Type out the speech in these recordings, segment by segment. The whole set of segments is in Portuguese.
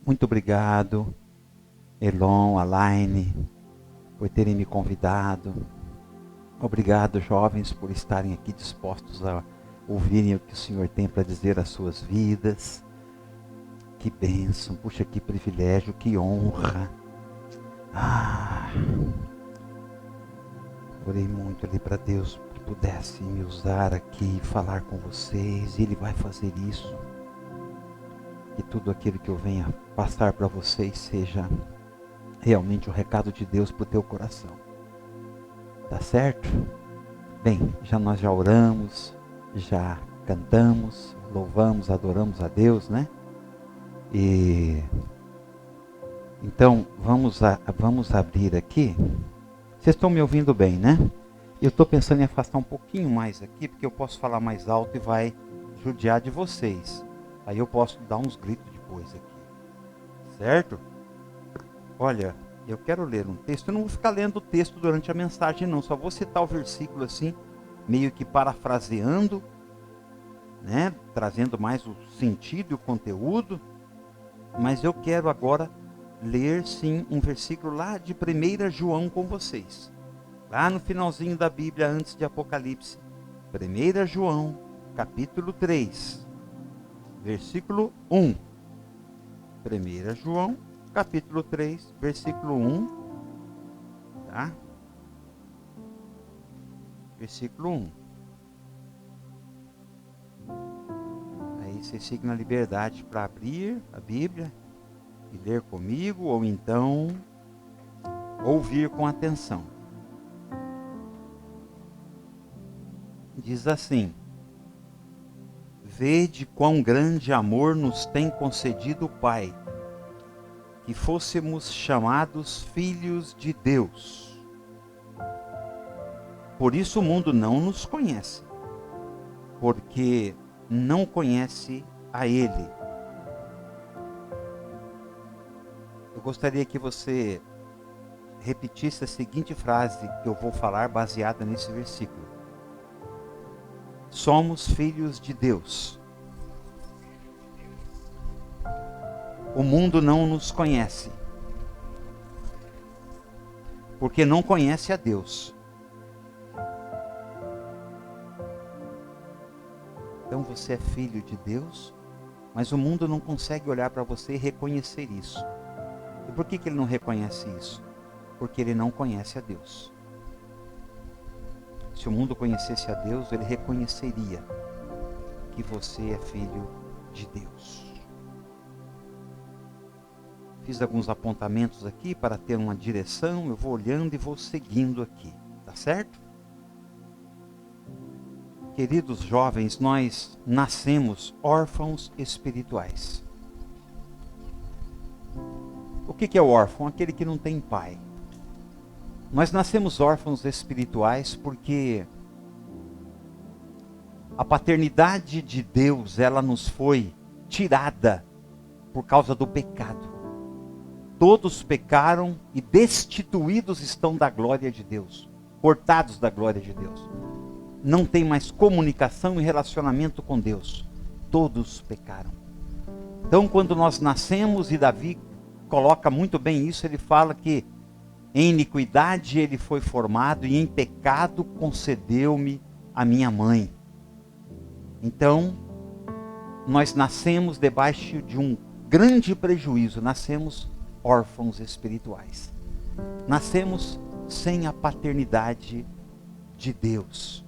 Muito obrigado, Elon, Alaine, por terem me convidado. Obrigado, jovens, por estarem aqui dispostos a ouvirem o que o Senhor tem para dizer às suas vidas. Que bênção, puxa, que privilégio, que honra. Orei muito ali para Deus que pudesse me usar aqui e falar com vocês, e Ele vai fazer isso. Que tudo aquilo que eu venha passar para vocês seja realmente o recado de Deus para o teu coração. Tá certo? Bem, nós já oramos, já cantamos, louvamos, adoramos a Deus, né? E então vamos abrir aqui. Vocês estão me ouvindo bem, né? Eu estou pensando em afastar um pouquinho mais aqui, porque eu posso falar mais alto e vai judiar de vocês. Aí eu posso dar uns gritos depois aqui. Certo? Olha, eu quero ler um texto. Eu não vou ficar lendo o texto durante a mensagem, não. Só vou citar o versículo assim, meio que parafraseando, né? Trazendo mais o sentido e o conteúdo. Mas eu quero agora ler, sim, um versículo lá de 1 João com vocês. Lá no finalzinho da Bíblia, antes de Apocalipse. 1 João, capítulo 3. Versículo 1. 1 João, capítulo 3, versículo 1. Tá? Versículo 1. Aí vocês ficam na liberdade para abrir a Bíblia e ler comigo, ou então ouvir com atenção. Diz assim: Vede quão grande amor nos tem concedido o Pai, que fôssemos chamados filhos de Deus. Por isso o mundo não nos conhece, porque não conhece a Ele. Eu gostaria que você repetisse a seguinte frase que eu vou falar baseada nesse versículo. Somos filhos de Deus. O mundo não nos conhece, porque não conhece a Deus. Então você é filho de Deus, mas o mundo não consegue olhar para você e reconhecer isso. E por que ele não reconhece isso? Porque ele não conhece a Deus. Se o mundo conhecesse a Deus, ele reconheceria que você é filho de Deus. Fiz alguns apontamentos aqui para ter uma direção, eu vou olhando e vou seguindo aqui, tá certo? Queridos jovens, nós nascemos órfãos espirituais. O que é o órfão? Aquele que não tem pai. Nós nascemos órfãos espirituais porque a paternidade de Deus, ela nos foi tirada por causa do pecado. Todos pecaram e destituídos estão da glória de Deus, cortados da glória de Deus. Não tem mais comunicação e relacionamento com Deus. Todos pecaram. Então, quando nós nascemos, e Davi coloca muito bem isso, ele fala que em iniquidade ele foi formado e em pecado concedeu-me a minha mãe. Então, nós nascemos debaixo de um grande prejuízo, nascemos órfãos espirituais. Nascemos sem a paternidade de Deus.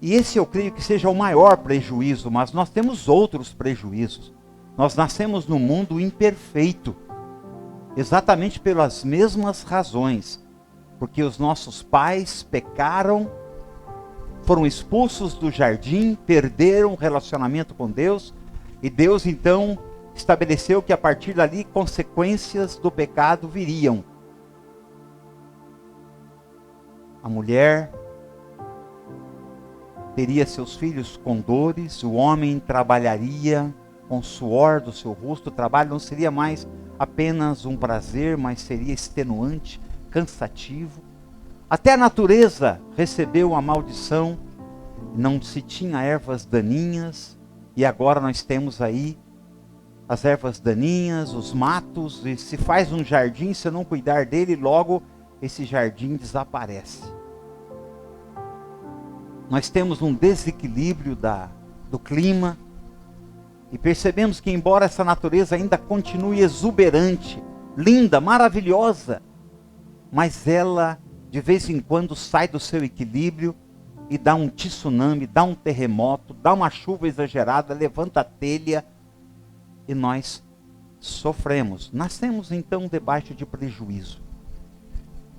E esse eu creio que seja o maior prejuízo, mas nós temos outros prejuízos. Nós nascemos num mundo imperfeito, exatamente pelas mesmas razões, porque os nossos pais pecaram, foram expulsos do jardim, perderam o relacionamento com Deus, e Deus então estabeleceu que a partir dali consequências do pecado viriam. A mulher teria seus filhos com dores, o homem trabalharia com o suor do seu rosto, o trabalho não seria mais apenas um prazer, mas seria extenuante, cansativo. Até a natureza recebeu a maldição, não se tinha ervas daninhas, e agora nós temos aí as ervas daninhas, os matos, e se faz um jardim, se não cuidar dele, logo esse jardim desaparece. Nós temos um desequilíbrio do clima, e percebemos que embora essa natureza ainda continue exuberante, linda, maravilhosa, mas ela de vez em quando sai do seu equilíbrio e dá um tsunami, dá um terremoto, dá uma chuva exagerada, levanta a telha e nós sofremos. Nascemos então debaixo de prejuízo,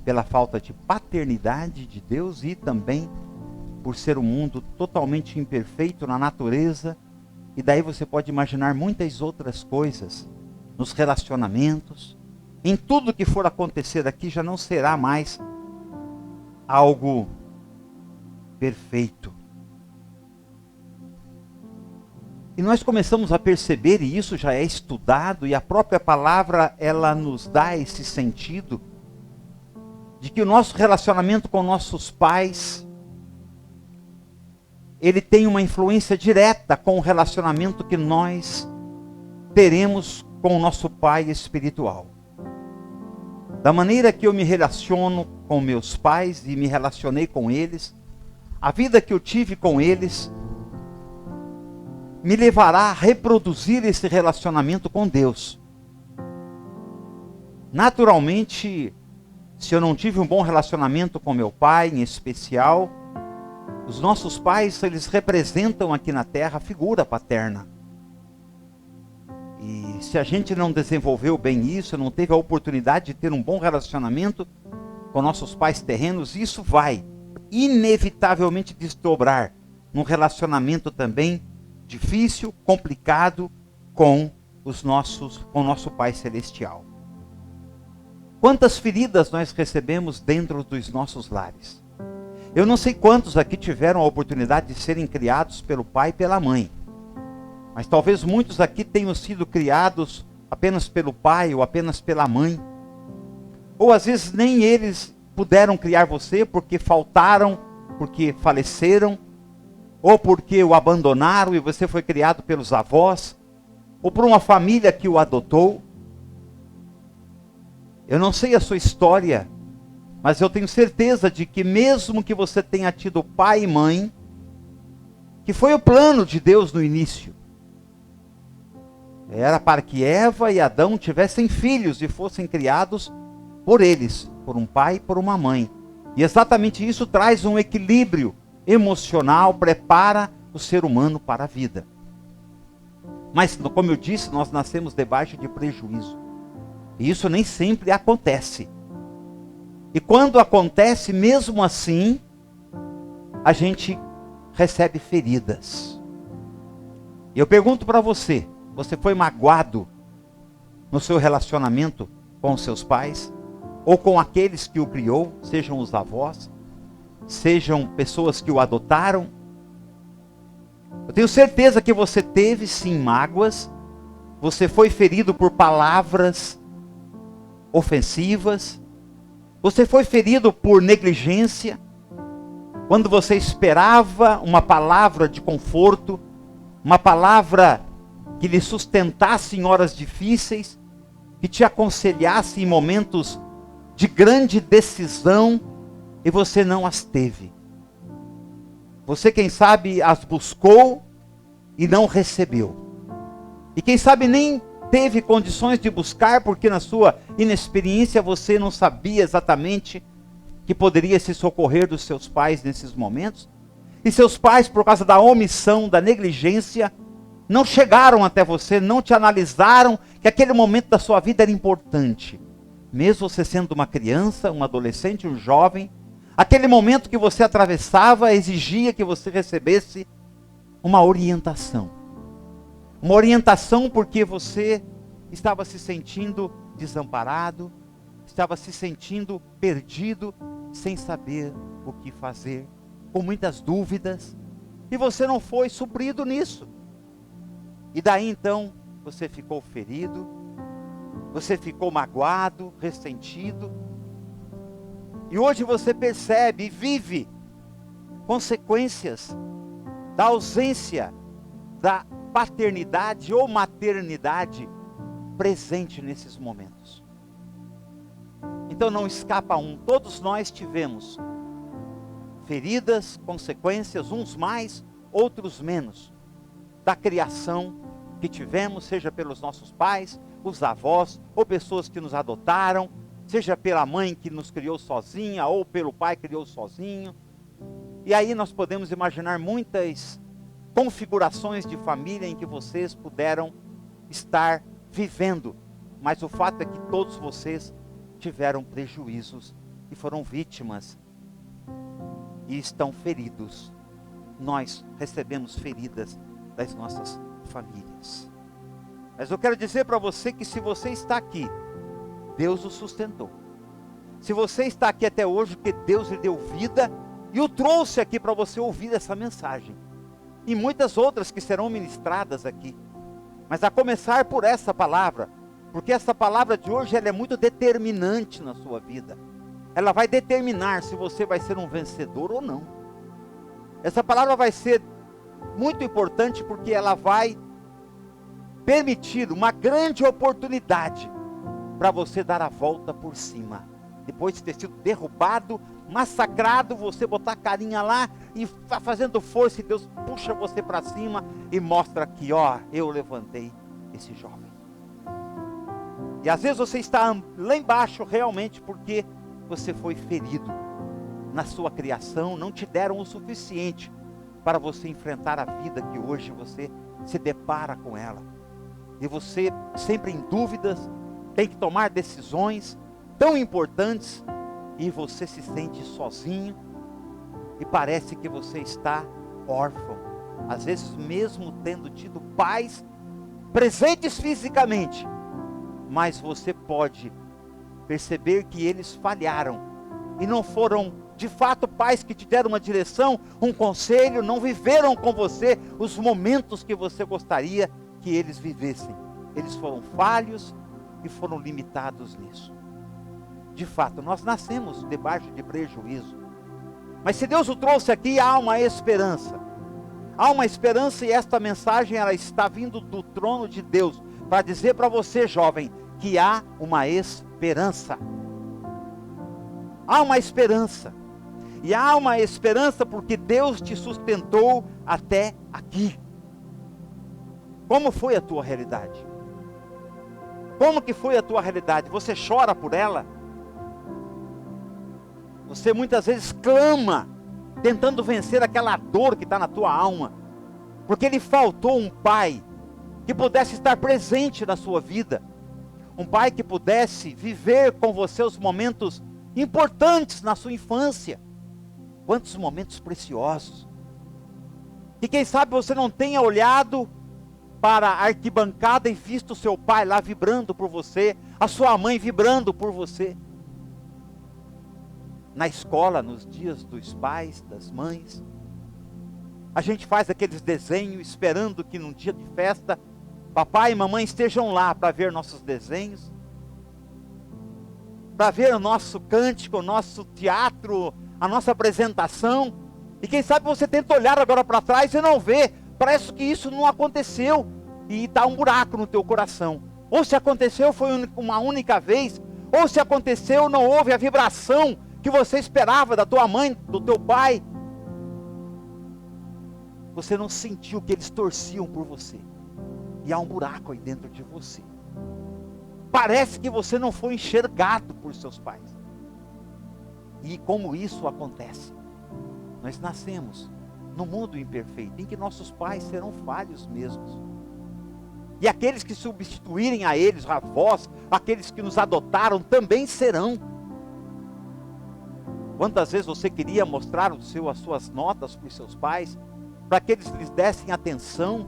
pela falta de paternidade de Deus e também por ser um mundo totalmente imperfeito na natureza. E daí você pode imaginar muitas outras coisas, nos relacionamentos, em tudo que for acontecer aqui já não será mais algo perfeito. E nós começamos a perceber, e isso já é estudado, e a própria palavra ela nos dá esse sentido, de que o nosso relacionamento com nossos pais, ele tem uma influência direta com o relacionamento que nós teremos com o nosso pai espiritual. Da maneira que eu me relaciono com meus pais e me relacionei com eles, a vida que eu tive com eles me levará a reproduzir esse relacionamento com Deus. Naturalmente, se eu não tive um bom relacionamento com meu pai, em especial, os nossos pais, eles representam aqui na terra a figura paterna. E se a gente não desenvolveu bem isso, não teve a oportunidade de ter um bom relacionamento com nossos pais terrenos, isso vai inevitavelmente desdobrar num relacionamento também difícil, complicado com o nosso Pai Celestial. Quantas feridas nós recebemos dentro dos nossos lares? Eu não sei quantos aqui tiveram a oportunidade de serem criados pelo pai e pela mãe. Mas talvez muitos aqui tenham sido criados apenas pelo pai ou apenas pela mãe. Ou às vezes nem eles puderam criar você porque faltaram, porque faleceram, ou porque o abandonaram e você foi criado pelos avós, ou por uma família que o adotou. Eu não sei a sua história, mas eu tenho certeza de que mesmo que você tenha tido pai e mãe, que foi o plano de Deus no início, era para que Eva e Adão tivessem filhos e fossem criados por eles, por um pai e por uma mãe. E exatamente isso traz um equilíbrio emocional, prepara o ser humano para a vida. Mas, como eu disse, nós nascemos debaixo de prejuízo. E isso nem sempre acontece. E quando acontece, mesmo assim, a gente recebe feridas. E eu pergunto para você, você foi magoado no seu relacionamento com os seus pais? Ou com aqueles que o criou, sejam os avós, sejam pessoas que o adotaram? Eu tenho certeza que você teve sim mágoas, você foi ferido por palavras ofensivas, você foi ferido por negligência, quando você esperava uma palavra de conforto, uma palavra que lhe sustentasse em horas difíceis, que te aconselhasse em momentos de grande decisão, e você não as teve. Você, quem sabe, as buscou e não recebeu. E quem sabe nem teve condições de buscar, porque na sua inexperiência você não sabia exatamente que poderia se socorrer dos seus pais nesses momentos. E seus pais, por causa da omissão, da negligência, não chegaram até você, não te analisaram que aquele momento da sua vida era importante. Mesmo você sendo uma criança, um adolescente, um jovem, aquele momento que você atravessava exigia que você recebesse uma orientação. Uma orientação porque você estava se sentindo desamparado, estava se sentindo perdido, sem saber o que fazer, com muitas dúvidas, e você não foi suprido nisso. E daí então, você ficou ferido, você ficou magoado, ressentido, e hoje você percebe e vive consequências da ausência, da paternidade ou maternidade presente nesses momentos. Então não escapa um, todos nós tivemos feridas, consequências, uns mais, outros menos, da criação que tivemos, seja pelos nossos pais, os avós, ou pessoas que nos adotaram, seja pela mãe que nos criou sozinha, ou pelo pai que criou sozinho. E aí nós podemos imaginar muitas configurações de família em que vocês puderam estar vivendo. Mas o fato é que todos vocês tiveram prejuízos e foram vítimas e estão feridos. Nós recebemos feridas das nossas famílias. Mas eu quero dizer para você que se você está aqui, Deus o sustentou. Se você está aqui até hoje, porque Deus lhe deu vida e o trouxe aqui para você ouvir essa mensagem. E muitas outras que serão ministradas aqui. Mas a começar por essa palavra, porque essa palavra de hoje ela é muito determinante na sua vida. Ela vai determinar se você vai ser um vencedor ou não. Essa palavra vai ser muito importante porque ela vai permitir uma grande oportunidade para você dar a volta por cima. Depois de ter sido derrubado, massacrado, você botar a carinha lá e fazendo força, e Deus puxa você para cima e mostra que, ó, eu levantei esse jovem. E às vezes você está lá embaixo realmente porque você foi ferido na sua criação, não te deram o suficiente para você enfrentar a vida que hoje você se depara com ela. E você sempre em dúvidas, tem que tomar decisões tão importantes e você se sente sozinho e parece que você está órfão. Às vezes mesmo tendo tido pais presentes fisicamente, mas você pode perceber que eles falharam e não foram de fato pais que te deram uma direção, um conselho, não viveram com você os momentos que você gostaria que eles vivessem. Eles foram falhos e foram limitados nisso. De fato, nós nascemos debaixo de prejuízo. Mas se Deus o trouxe aqui, há uma esperança. Há uma esperança e esta mensagem ela está vindo do trono de Deus para dizer para você, jovem, que há uma esperança. Há uma esperança. E há uma esperança porque Deus te sustentou até aqui. Como foi a tua realidade? Como que foi a tua realidade? Você chora por ela? Você muitas vezes clama, tentando vencer aquela dor que está na tua alma, porque lhe faltou um pai que pudesse estar presente na sua vida, um pai que pudesse viver com você os momentos importantes na sua infância. Quantos momentos preciosos. E quem sabe você não tenha olhado para a arquibancada e visto o seu pai lá vibrando por você, a sua mãe vibrando por você. Na escola, nos dias dos pais, das mães, a gente faz aqueles desenhos esperando que num dia de festa, papai e mamãe estejam lá para ver nossos desenhos, para ver o nosso cântico, o nosso teatro, a nossa apresentação. E quem sabe você tenta olhar agora para trás e não vê, parece que isso não aconteceu, e está um buraco no teu coração. Ou se aconteceu foi uma única vez, ou se aconteceu não houve a vibração que você esperava da tua mãe, do teu pai. Você não sentiu que eles torciam por você. E há um buraco aí dentro de você. Parece que você não foi enxergado por seus pais. E como isso acontece? Nós nascemos num mundo imperfeito, em que nossos pais serão falhos mesmos. E aqueles que substituírem a eles, avós, aqueles que nos adotaram, também serão. Quantas vezes você queria mostrar as suas notas para os seus pais, para que eles lhes dessem atenção?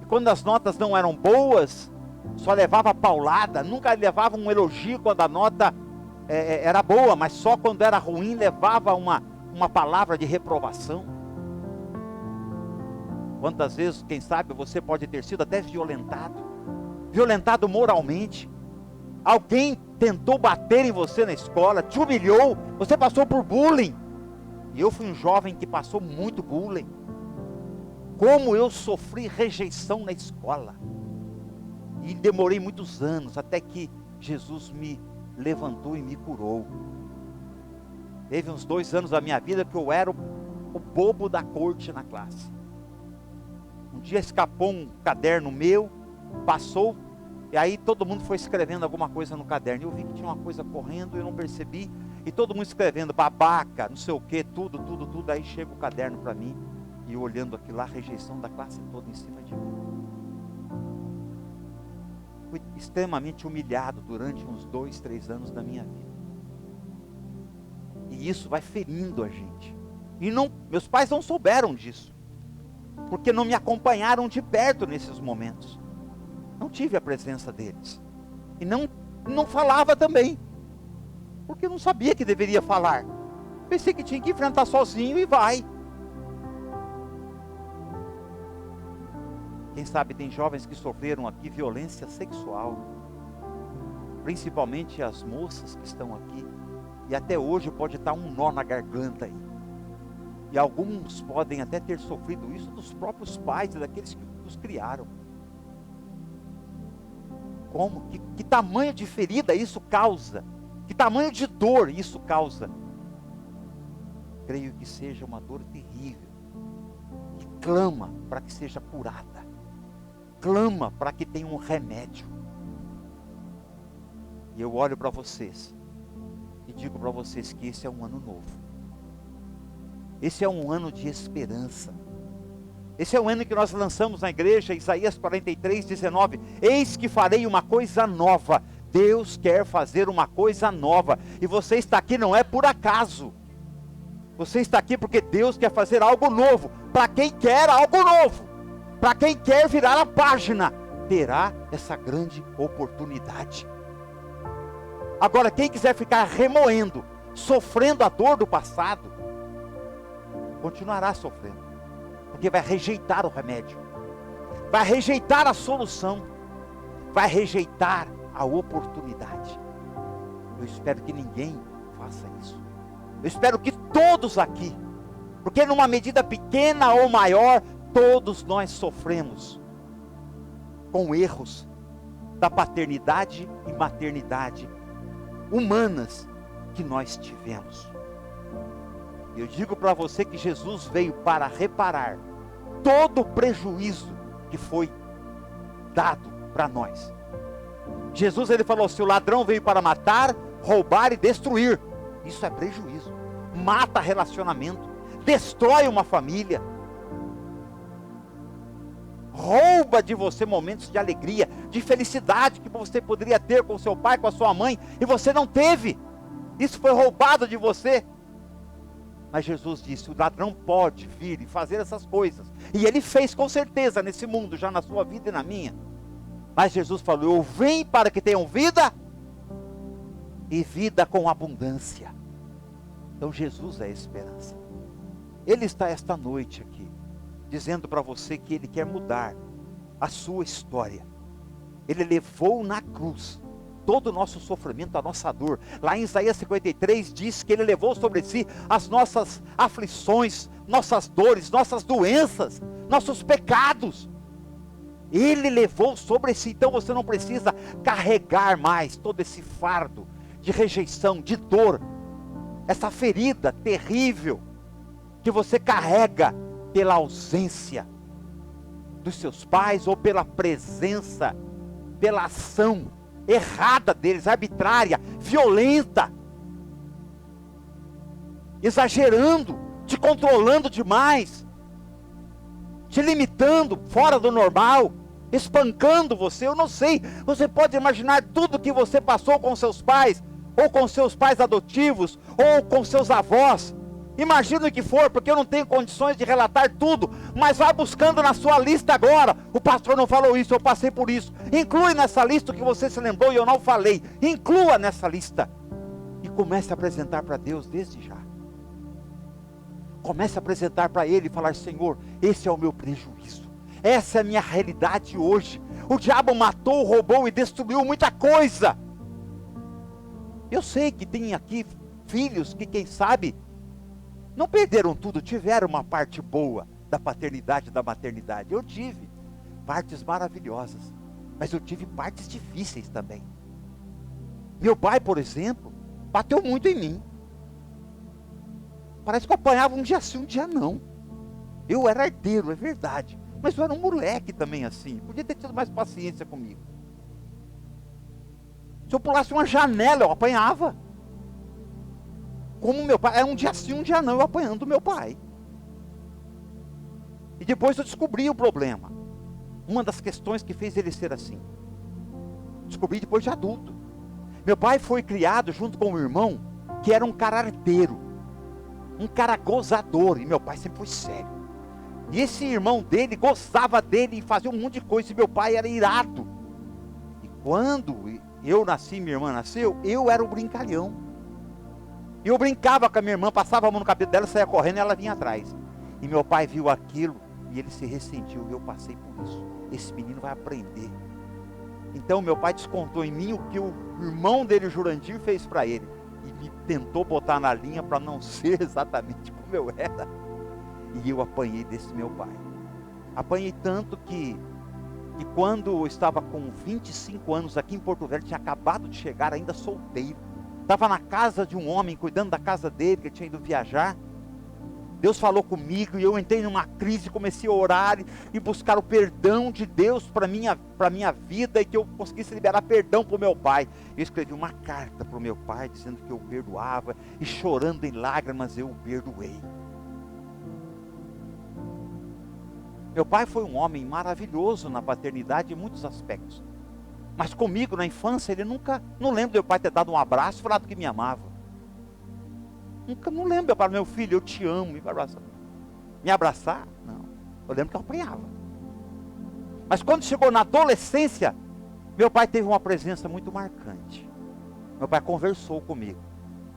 E quando as notas não eram boas, só levava paulada, nunca levava um elogio quando a nota era boa, mas só quando era ruim levava uma palavra de reprovação. Quantas vezes, quem sabe, você pode ter sido até violentado moralmente. Alguém tentou bater em você na escola, te humilhou, você passou por bullying. E eu fui um jovem que passou muito bullying. Como eu sofri rejeição na escola. E demorei muitos anos até que Jesus me levantou e me curou. Teve uns 2 anos da minha vida que eu era o bobo da corte na classe. Um dia escapou um caderno meu, passou, e aí todo mundo foi escrevendo alguma coisa no caderno. Eu vi que tinha uma coisa correndo, eu não percebi, e todo mundo escrevendo, babaca, não sei o que, tudo. Aí chega o caderno para mim, e eu olhando aquilo lá, a rejeição da classe toda em cima de mim. Fui extremamente humilhado durante uns 2, 3 anos da minha vida. E isso vai ferindo a gente. E meus pais não souberam disso, porque não me acompanharam de perto nesses momentos. Não tive a presença deles. E não falava também, porque eu não sabia que deveria falar. Pensei que tinha que enfrentar sozinho e vai. Quem sabe tem jovens que sofreram aqui violência sexual, principalmente as moças que estão aqui, e até hoje pode estar um nó na garganta aí. E alguns podem até ter sofrido isso dos próprios pais, daqueles que os criaram. Como? Que tamanho de ferida isso causa? Que tamanho de dor isso causa? Creio que seja uma dor terrível, que clama para que seja curada, clama para que tenha um remédio. E eu olho para vocês e digo para vocês que esse é um ano novo. Esse é um ano de esperança. Esse é o ano que nós lançamos na igreja, Isaías 43, 19. Eis que farei uma coisa nova. Deus quer fazer uma coisa nova. E você está aqui não é por acaso. Você está aqui porque Deus quer fazer algo novo. Para quem quer algo novo. Para quem quer virar a página. Terá essa grande oportunidade. Agora, quem quiser ficar remoendo, sofrendo a dor do passado, continuará sofrendo, porque vai rejeitar o remédio, vai rejeitar a solução, vai rejeitar a oportunidade. Eu espero que ninguém faça isso. Eu espero que todos aqui, porque numa medida pequena ou maior, todos nós sofremos com erros da paternidade e maternidade humanas que nós tivemos. Eu digo para você que Jesus veio para reparar todo o prejuízo que foi dado para nós. Jesus, ele falou, se o ladrão veio para matar, roubar e destruir, isso é prejuízo. Mata relacionamento, destrói uma família, rouba de você momentos de alegria, de felicidade que você poderia ter com seu pai, com a sua mãe, e você não teve. Isso foi roubado de você. Mas Jesus disse, o ladrão pode vir e fazer essas coisas. E ele fez com certeza nesse mundo, já na sua vida e na minha. Mas Jesus falou, eu vim para que tenham vida, e vida com abundância. Então Jesus é a esperança. Ele está esta noite aqui, dizendo para você que Ele quer mudar a sua história. Ele levou na cruz todo o nosso sofrimento, a nossa dor. Lá em Isaías 53 diz que Ele levou sobre si as nossas aflições, nossas dores, nossas doenças, nossos pecados. Ele levou sobre si, então você não precisa carregar mais todo esse fardo de rejeição, de dor, essa ferida terrível que você carrega pela ausência dos seus pais ou pela presença, pela ação errada deles, arbitrária, violenta, exagerando, te controlando demais, te limitando fora do normal, espancando você. Eu não sei, você pode imaginar tudo que você passou com seus pais, ou com seus pais adotivos, ou com seus avós. Imagina o que for, porque eu não tenho condições de relatar tudo, mas vai buscando na sua lista agora. O pastor não falou isso, eu passei por isso. Inclui nessa lista o que você se lembrou e eu não falei. Inclua nessa lista. E comece a apresentar para Deus desde já. Comece a apresentar para Ele e falar, Senhor, esse é o meu prejuízo. Essa é a minha realidade hoje. O diabo matou, roubou e destruiu muita coisa. Eu sei que tem aqui filhos que, quem sabe, não perderam tudo, tiveram uma parte boa da paternidade e da maternidade. Eu tive partes maravilhosas, mas eu tive partes difíceis também. Meu pai, por exemplo, bateu muito em mim. Parece que eu apanhava um dia sim, um dia não. Eu era herdeiro, é verdade. Mas eu era um moleque também assim. Podia ter tido mais paciência comigo. Se eu pulasse uma janela, eu apanhava. Como meu pai, era um dia sim, um dia não, eu apanhando meu pai. E depois eu descobri o problema. Uma das questões que fez ele ser assim. Descobri depois de adulto. Meu pai foi criado junto com o irmão, que era um cara arteiro. Um cara gozador. E meu pai sempre foi sério. E esse irmão dele gostava dele e fazia um monte de coisa. E meu pai era irado. E quando eu nasci, minha irmã nasceu, eu era o brincalhão. E eu brincava com a minha irmã, passava a mão no cabelo dela, saía correndo e ela vinha atrás. E meu pai viu aquilo e ele se ressentiu. E eu passei por isso. Esse menino vai aprender. Então meu pai descontou em mim o que o irmão dele, o Jurandir, fez para ele. E me tentou botar na linha para não ser exatamente como eu era. E eu apanhei desse meu pai. Apanhei tanto que quando eu estava com 25 anos aqui em Porto Velho, tinha acabado de chegar, ainda solteiro. Estava na casa de um homem, cuidando da casa dele, que tinha ido viajar. Deus falou comigo e eu entrei numa crise, comecei a orar e buscar o perdão de Deus para a minha vida e que eu conseguisse liberar perdão para o meu pai. Eu escrevi uma carta para o meu pai dizendo que eu perdoava e chorando em lágrimas eu o perdoei. Meu pai foi um homem maravilhoso na paternidade em muitos aspectos. Mas comigo na infância ele nunca, não lembro de meu pai ter dado um abraço e falado que me amava. Nunca, não lembro para meu filho, eu te amo, me abraçar, não. Eu lembro que eu apanhava. Mas quando chegou na adolescência, meu pai teve uma presença muito marcante. Meu pai conversou comigo.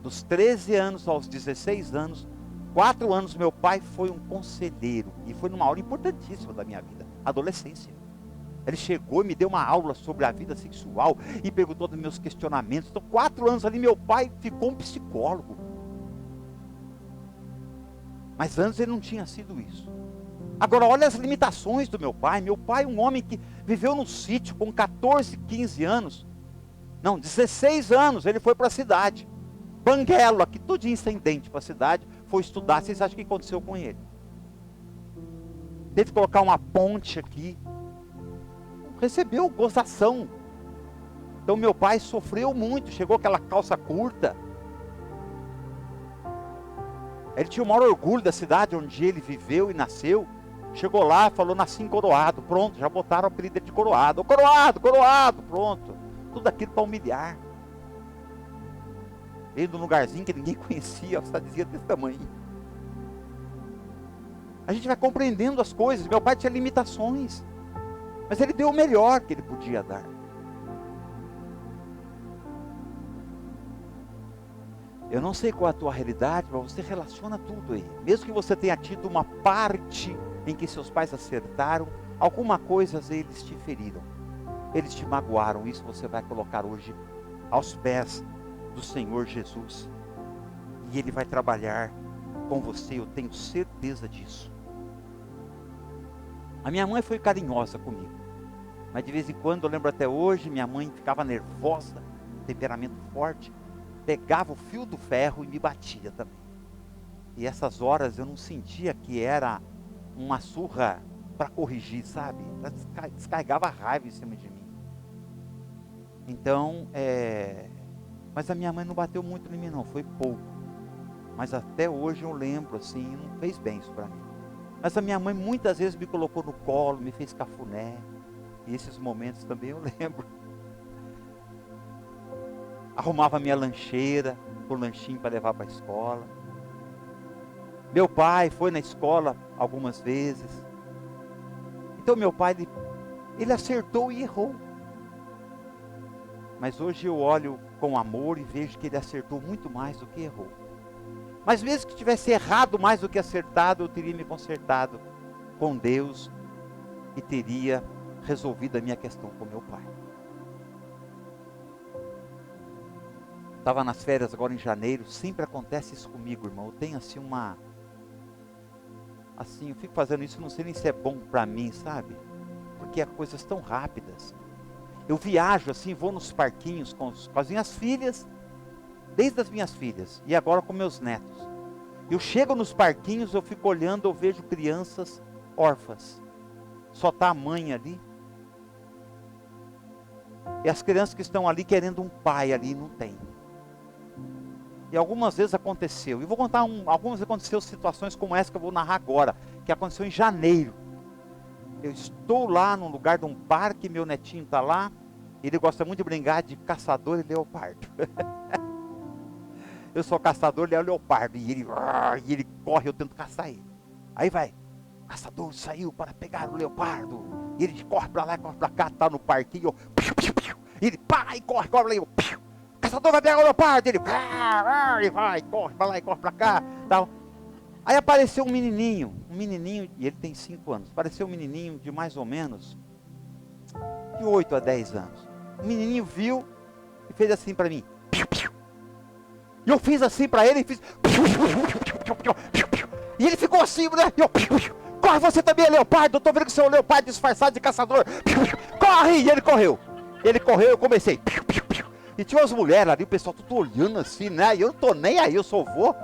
Dos 13 anos aos 16 anos, 4 anos meu pai foi um conselheiro. E foi numa aula importantíssima da minha vida, adolescência. Ele chegou e me deu uma aula sobre a vida sexual e perguntou dos meus questionamentos. Então 4 anos ali meu pai ficou um psicólogo. Mas antes ele não tinha sido isso. Agora olha as limitações do meu pai. Meu pai um homem que viveu no sítio com 14, 15 anos. Não, 16 anos ele foi para a cidade. Banguelo, aqui tudinho sem dente para a cidade. Foi estudar, vocês acham que aconteceu com ele? Teve que colocar uma ponte aqui. Recebeu gozação. Então meu pai sofreu muito. Chegou aquela calça curta. Ele tinha o maior orgulho da cidade onde ele viveu e nasceu. Chegou lá, falou, nasci em Coroado. Pronto, já botaram o apelido de Coroado. Coroado, Coroado, pronto. Tudo aquilo para humilhar. Veio de um lugarzinho que ninguém conhecia, a cidadezinha desse tamanho. A gente vai compreendendo as coisas. Meu pai tinha limitações. Mas ele deu o melhor que ele podia dar. Eu não sei qual é a tua realidade, mas você relaciona tudo aí. Mesmo que você tenha tido uma parte em que seus pais acertaram, alguma coisa eles te feriram. Eles te magoaram. Isso você vai colocar hoje aos pés do Senhor Jesus. E Ele vai trabalhar com você, eu tenho certeza disso. A minha mãe foi carinhosa comigo. Mas de vez em quando, eu lembro até hoje, minha mãe ficava nervosa, temperamento forte, pegava o fio do ferro e me batia também. E essas horas eu não sentia que era uma surra para corrigir, sabe? Ela descarregava raiva em cima de mim. Então, mas a minha mãe não bateu muito em mim não, foi pouco. Mas até hoje eu lembro assim, não fez bem isso para mim. Mas a minha mãe muitas vezes me colocou no colo, me fez cafuné. E esses momentos também eu lembro. Arrumava minha lancheira, com lanchinho para levar para a escola. Meu pai foi na escola algumas vezes. Então meu pai, ele acertou e errou. Mas hoje eu olho com amor e vejo que ele acertou muito mais do que errou. Mas mesmo que tivesse errado mais do que acertado, eu teria me consertado com Deus e teria resolvido a minha questão com meu pai. Estava nas férias agora em janeiro, sempre acontece isso comigo, irmão. Eu tenho assim assim, eu fico fazendo isso, não sei nem se é bom para mim, sabe? Porque é coisas tão rápidas. Eu viajo assim, vou nos parquinhos com as minhas filhas, desde as minhas filhas, e agora com meus netos. Eu chego nos parquinhos, eu fico olhando, eu vejo crianças órfãs. Só está a mãe ali. E as crianças que estão ali querendo um pai ali, não tem. E algumas vezes aconteceu. E vou contar algumas aconteceu situações como essa que eu vou narrar agora, que aconteceu em janeiro. Eu estou lá num lugar de um parque, meu netinho está lá. Ele gosta muito de brincar de caçador e leopardo. Eu sou caçador, ele é o leopardo. E ele corre, eu tento caçar ele. Aí vai, caçador saiu para pegar o leopardo. E ele corre para lá, corre para cá, está no parquinho. Ele pá, e corre, corre. Caçador vai pegar o leopardo. Ele vai, corre para lá e corre para cá. Tal. Aí apareceu um menininho, e ele tem 5 anos. Apareceu um menininho de mais ou menos de 8 a 10 anos. O menininho viu e fez assim para mim. E eu fiz assim para ele e fiz. E ele ficou assim, né? Corre você também, é leopardo. Eu tô vendo que você é um leopardo disfarçado de caçador. Corre! E ele correu. Eu comecei. E tinha umas mulheres ali, o pessoal tudo olhando assim, né? E eu não tô nem aí, eu só vou.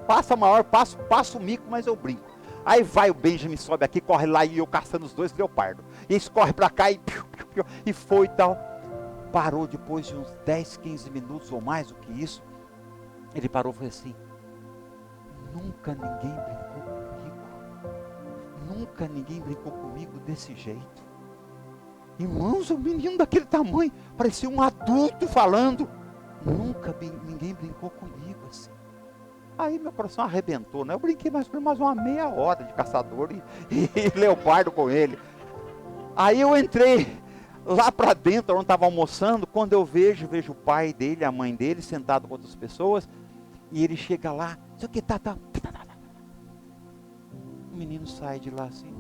Passa maior, passo o mico, mas eu brinco. Aí vai o Benjamin, sobe aqui, corre lá e eu caçando os 2 leopardos. E eles correm pra cá e foi e tal. Parou depois de uns 10, 15 minutos ou mais do que isso. Ele parou e falou assim: nunca ninguém brincou comigo. Nunca ninguém brincou comigo desse jeito. Irmãos, um menino daquele tamanho, parecia um adulto falando. Nunca ninguém brincou comigo assim. Aí meu coração arrebentou, né? Eu brinquei mais uma meia hora de caçador e leopardo com ele. Aí eu entrei lá para dentro, onde estava almoçando, quando eu vejo o pai dele, a mãe dele, sentado com outras pessoas, e ele chega lá, isso aqui tá. O menino sai de lá assim,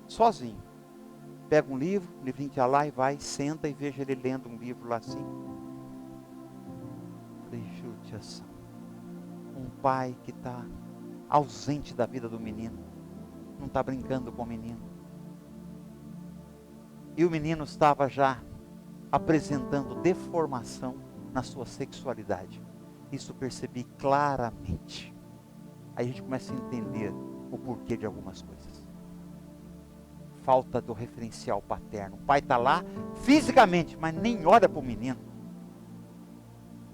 sozinho. Pega um livro, o livrinho que lá e vai, senta e vejo ele lendo um livro lá assim. Falei, judiação. Um pai que está ausente da vida do menino, não está brincando com o menino. E o menino estava já apresentando deformação na sua sexualidade. Isso percebi claramente. Aí a gente começa a entender o porquê de algumas coisas. Falta do referencial paterno. O pai está lá fisicamente, mas nem olha para o menino.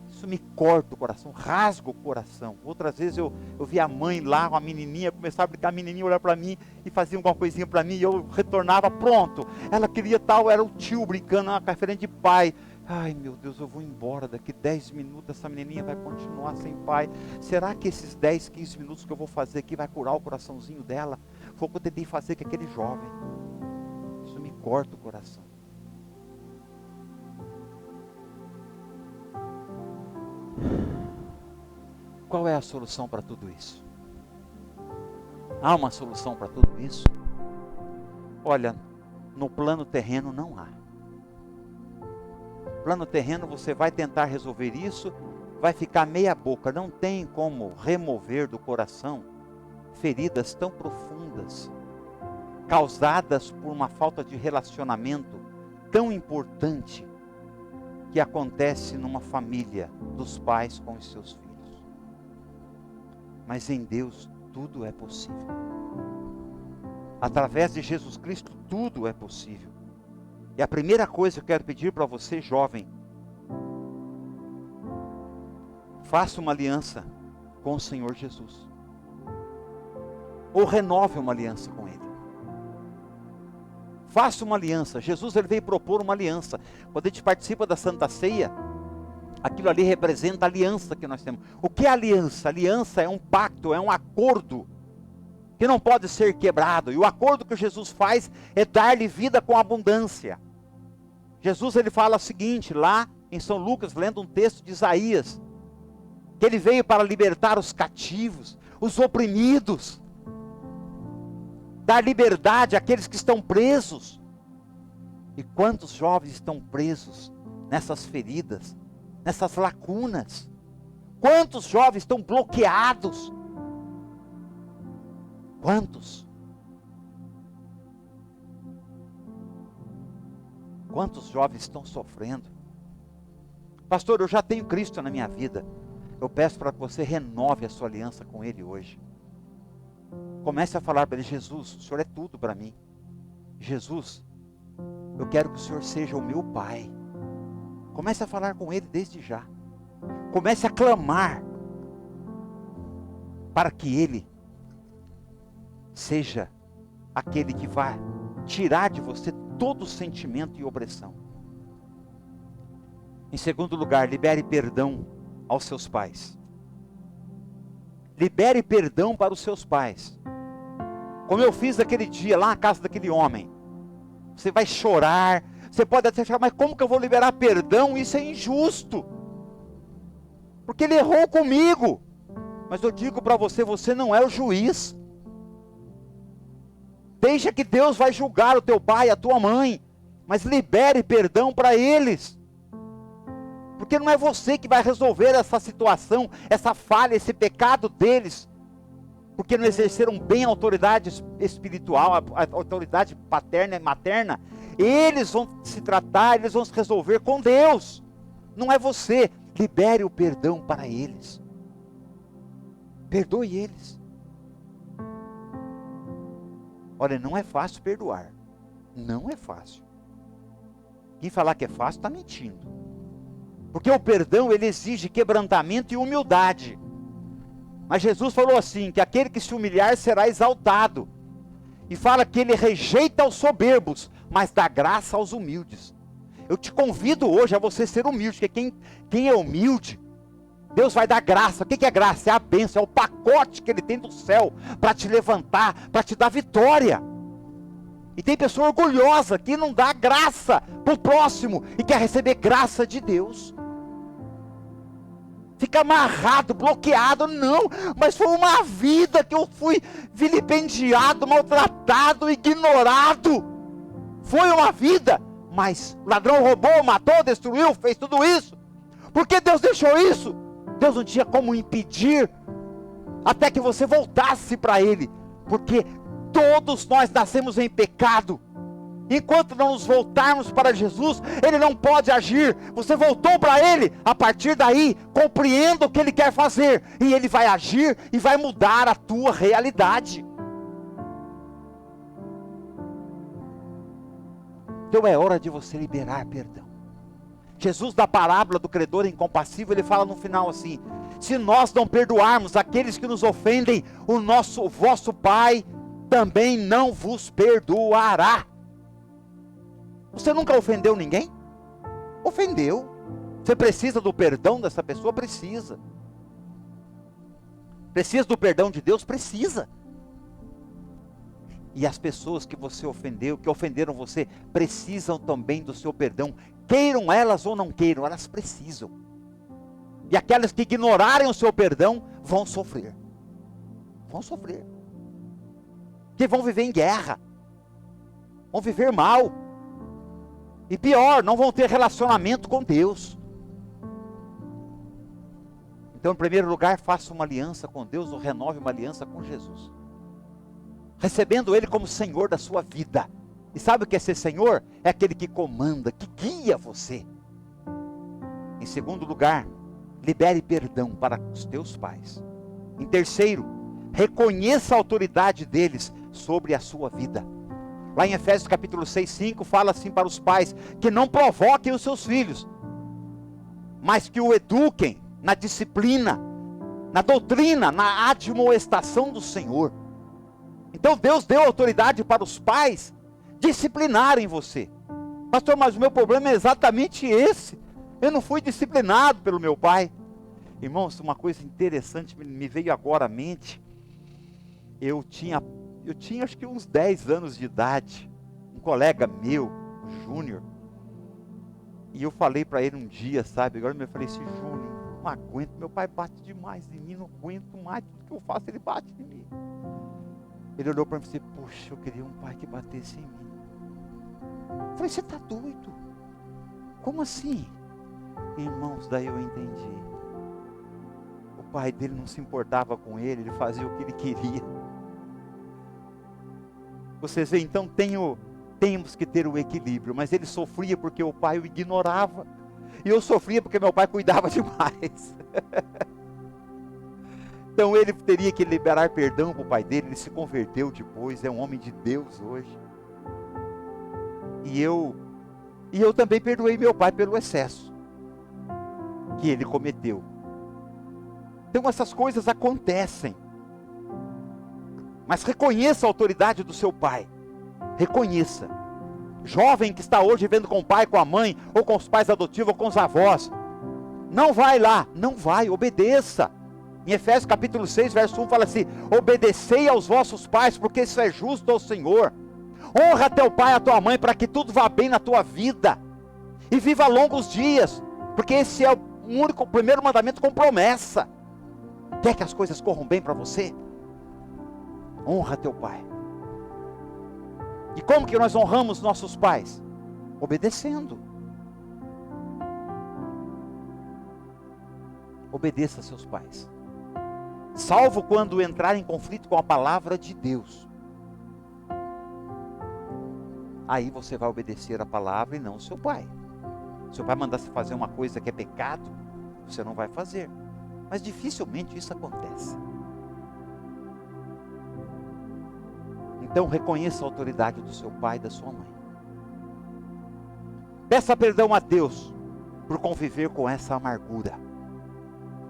Isso me corta o coração, rasga o coração. Outras vezes eu vi a mãe lá, uma menininha, começava a brincar, a menininha olhar para mim e fazia alguma coisinha para mim, e eu retornava, pronto. Ela queria tal, era o tio brincando, uma referente de pai. Ai meu Deus, eu vou embora, daqui 10 minutos essa menininha vai continuar sem pai. Será que esses 10, 15 minutos que eu vou fazer aqui vai curar o coraçãozinho dela? Foi o que eu tentei fazer com aquele jovem. Isso me corta o coração. Qual é a solução para tudo isso? Há uma solução para tudo isso? Olha, no plano terreno não há. No plano terreno você vai tentar resolver isso, vai ficar meia boca. Não tem como remover do coração feridas tão profundas, causadas por uma falta de relacionamento tão importante que acontece numa família dos pais com os seus filhos. Mas em Deus tudo é possível. Através de Jesus Cristo tudo é possível. E a primeira coisa que eu quero pedir para você, jovem, faça uma aliança com o Senhor Jesus. Ou renove uma aliança com Ele. Faça uma aliança. Jesus ele veio propor uma aliança. Quando a gente participa da Santa Ceia, aquilo ali representa a aliança que nós temos. O que é aliança? Aliança é um pacto, é um acordo que não pode ser quebrado. E o acordo que Jesus faz é dar-lhe vida com abundância. Jesus ele fala o seguinte, lá em São Lucas, lendo um texto de Isaías, que ele veio para libertar os cativos, os oprimidos, dar liberdade àqueles que estão presos. E quantos jovens estão presos nessas feridas, nessas lacunas? Quantos jovens estão bloqueados? Quantos? Quantos jovens estão sofrendo? Pastor, eu já tenho Cristo na minha vida. Eu peço para que você renove a sua aliança com Ele hoje. Comece a falar para Ele: Jesus, o Senhor é tudo para mim. Jesus, eu quero que o Senhor seja o meu Pai. Comece a falar com Ele desde já. Comece a clamar para que Ele seja aquele que vai tirar de você todo sentimento e opressão. Em segundo lugar, libere perdão aos seus pais. Libere perdão para os seus pais. Como eu fiz naquele dia lá na casa daquele homem. Você vai chorar. Você pode até achar: mas como que eu vou liberar perdão? Isso é injusto. Porque ele errou comigo. Mas eu digo para você, você não é o juiz. Deixa que Deus vai julgar o teu pai, a tua mãe. Mas libere perdão para eles. Porque não é você que vai resolver essa situação, essa falha, esse pecado deles. Porque não exerceram bem a autoridade espiritual, a autoridade paterna e materna. Eles vão se tratar, eles vão se resolver com Deus. Não é você. Libere o perdão para eles. Perdoe eles. Olha, não é fácil perdoar. Não é fácil. Quem falar que é fácil está mentindo. Porque o perdão, ele exige quebrantamento e humildade. Mas Jesus falou assim, que aquele que se humilhar será exaltado. E fala que ele rejeita os soberbos, mas dá graça aos humildes. Eu te convido hoje a você ser humilde, porque quem é humilde, Deus vai dar graça. O que é graça? É a bênção, é o pacote que Ele tem do céu, para te levantar, para te dar vitória. E tem pessoa orgulhosa, que não dá graça para o próximo, e quer receber graça de Deus. Fica amarrado, bloqueado. Não, mas foi uma vida que eu fui vilipendiado, maltratado, ignorado. Foi uma vida. Mas o ladrão roubou, matou, destruiu, fez tudo isso. Por que Deus deixou isso? Deus não tinha como impedir até que você voltasse para Ele. Porque todos nós nascemos em pecado. Enquanto não nos voltarmos para Jesus, Ele não pode agir. Você voltou para Ele, a partir daí, compreenda o que Ele quer fazer. E Ele vai agir e vai mudar a tua realidade. Então é hora de você liberar perdão. Jesus, da parábola do credor incompassível, ele fala no final assim: se nós não perdoarmos aqueles que nos ofendem, o vosso Pai também não vos perdoará. Você nunca ofendeu ninguém? Ofendeu. Você precisa do perdão dessa pessoa? Precisa. Precisa do perdão de Deus? Precisa. E as pessoas que você ofendeu, que ofenderam você, precisam também do seu perdão. Queiram elas ou não queiram, elas precisam. E aquelas que ignorarem o seu perdão, vão sofrer. Vão sofrer. Porque vão viver em guerra. Vão viver mal. E pior, não vão ter relacionamento com Deus. Então, em primeiro lugar, faça uma aliança com Deus, ou renove uma aliança com Jesus. Recebendo Ele como Senhor da sua vida. E sabe o que é ser Senhor? É aquele que comanda, que guia você. Em segundo lugar, libere perdão para os teus pais. Em terceiro, reconheça a autoridade deles sobre a sua vida. Lá em Efésios capítulo 6, 5, fala assim para os pais, que não provoquem os seus filhos, mas que o eduquem na disciplina, na doutrina, na admoestação do Senhor. Então Deus deu autoridade para os pais disciplinarem você. Pastor, mas o meu problema é exatamente esse. Eu não fui disciplinado pelo meu pai. Irmãos, uma coisa interessante me veio agora à mente. Eu tinha acho que uns 10 anos de idade. Um colega meu, o Júnior. E eu falei para ele um dia, sabe? Agora eu falei assim: Júnior, não aguento. Meu pai bate demais em mim, não aguento mais. Tudo que eu faço, ele bate em mim. Ele olhou para mim e disse: poxa, eu queria um pai que batesse em mim. Eu falei: você está doido? Como assim? Irmãos, daí eu entendi. O pai dele não se importava com ele, ele fazia o que ele queria. Vocês veem, então temos que ter o equilíbrio. Mas ele sofria porque o pai o ignorava. E eu sofria porque meu pai cuidava demais. Então ele teria que liberar perdão para o pai dele. Ele se converteu depois, é um homem de Deus hoje. E eu também perdoei meu pai pelo excesso que ele cometeu. Então essas coisas acontecem. Mas reconheça a autoridade do seu pai. Reconheça. Jovem que está hoje vivendo com o pai, com a mãe, ou com os pais adotivos, ou com os avós. Não vai lá, não vai, obedeça. Em Efésios capítulo 6, verso 1 fala assim: obedecei aos vossos pais, porque isso é justo ao Senhor. Honra teu pai e a tua mãe, para que tudo vá bem na tua vida. E viva longos dias, porque esse é o primeiro mandamento com promessa. Quer que as coisas corram bem para você? Honra teu pai. E como que nós honramos nossos pais? Obedecendo. Obedeça a seus pais. Salvo quando entrar em conflito com a palavra de Deus. Aí você vai obedecer a palavra e não o seu pai. Se o pai mandar você fazer uma coisa que é pecado, você não vai fazer. Mas dificilmente isso acontece. Então reconheça a autoridade do seu pai e da sua mãe. Peça perdão a Deus por conviver com essa amargura.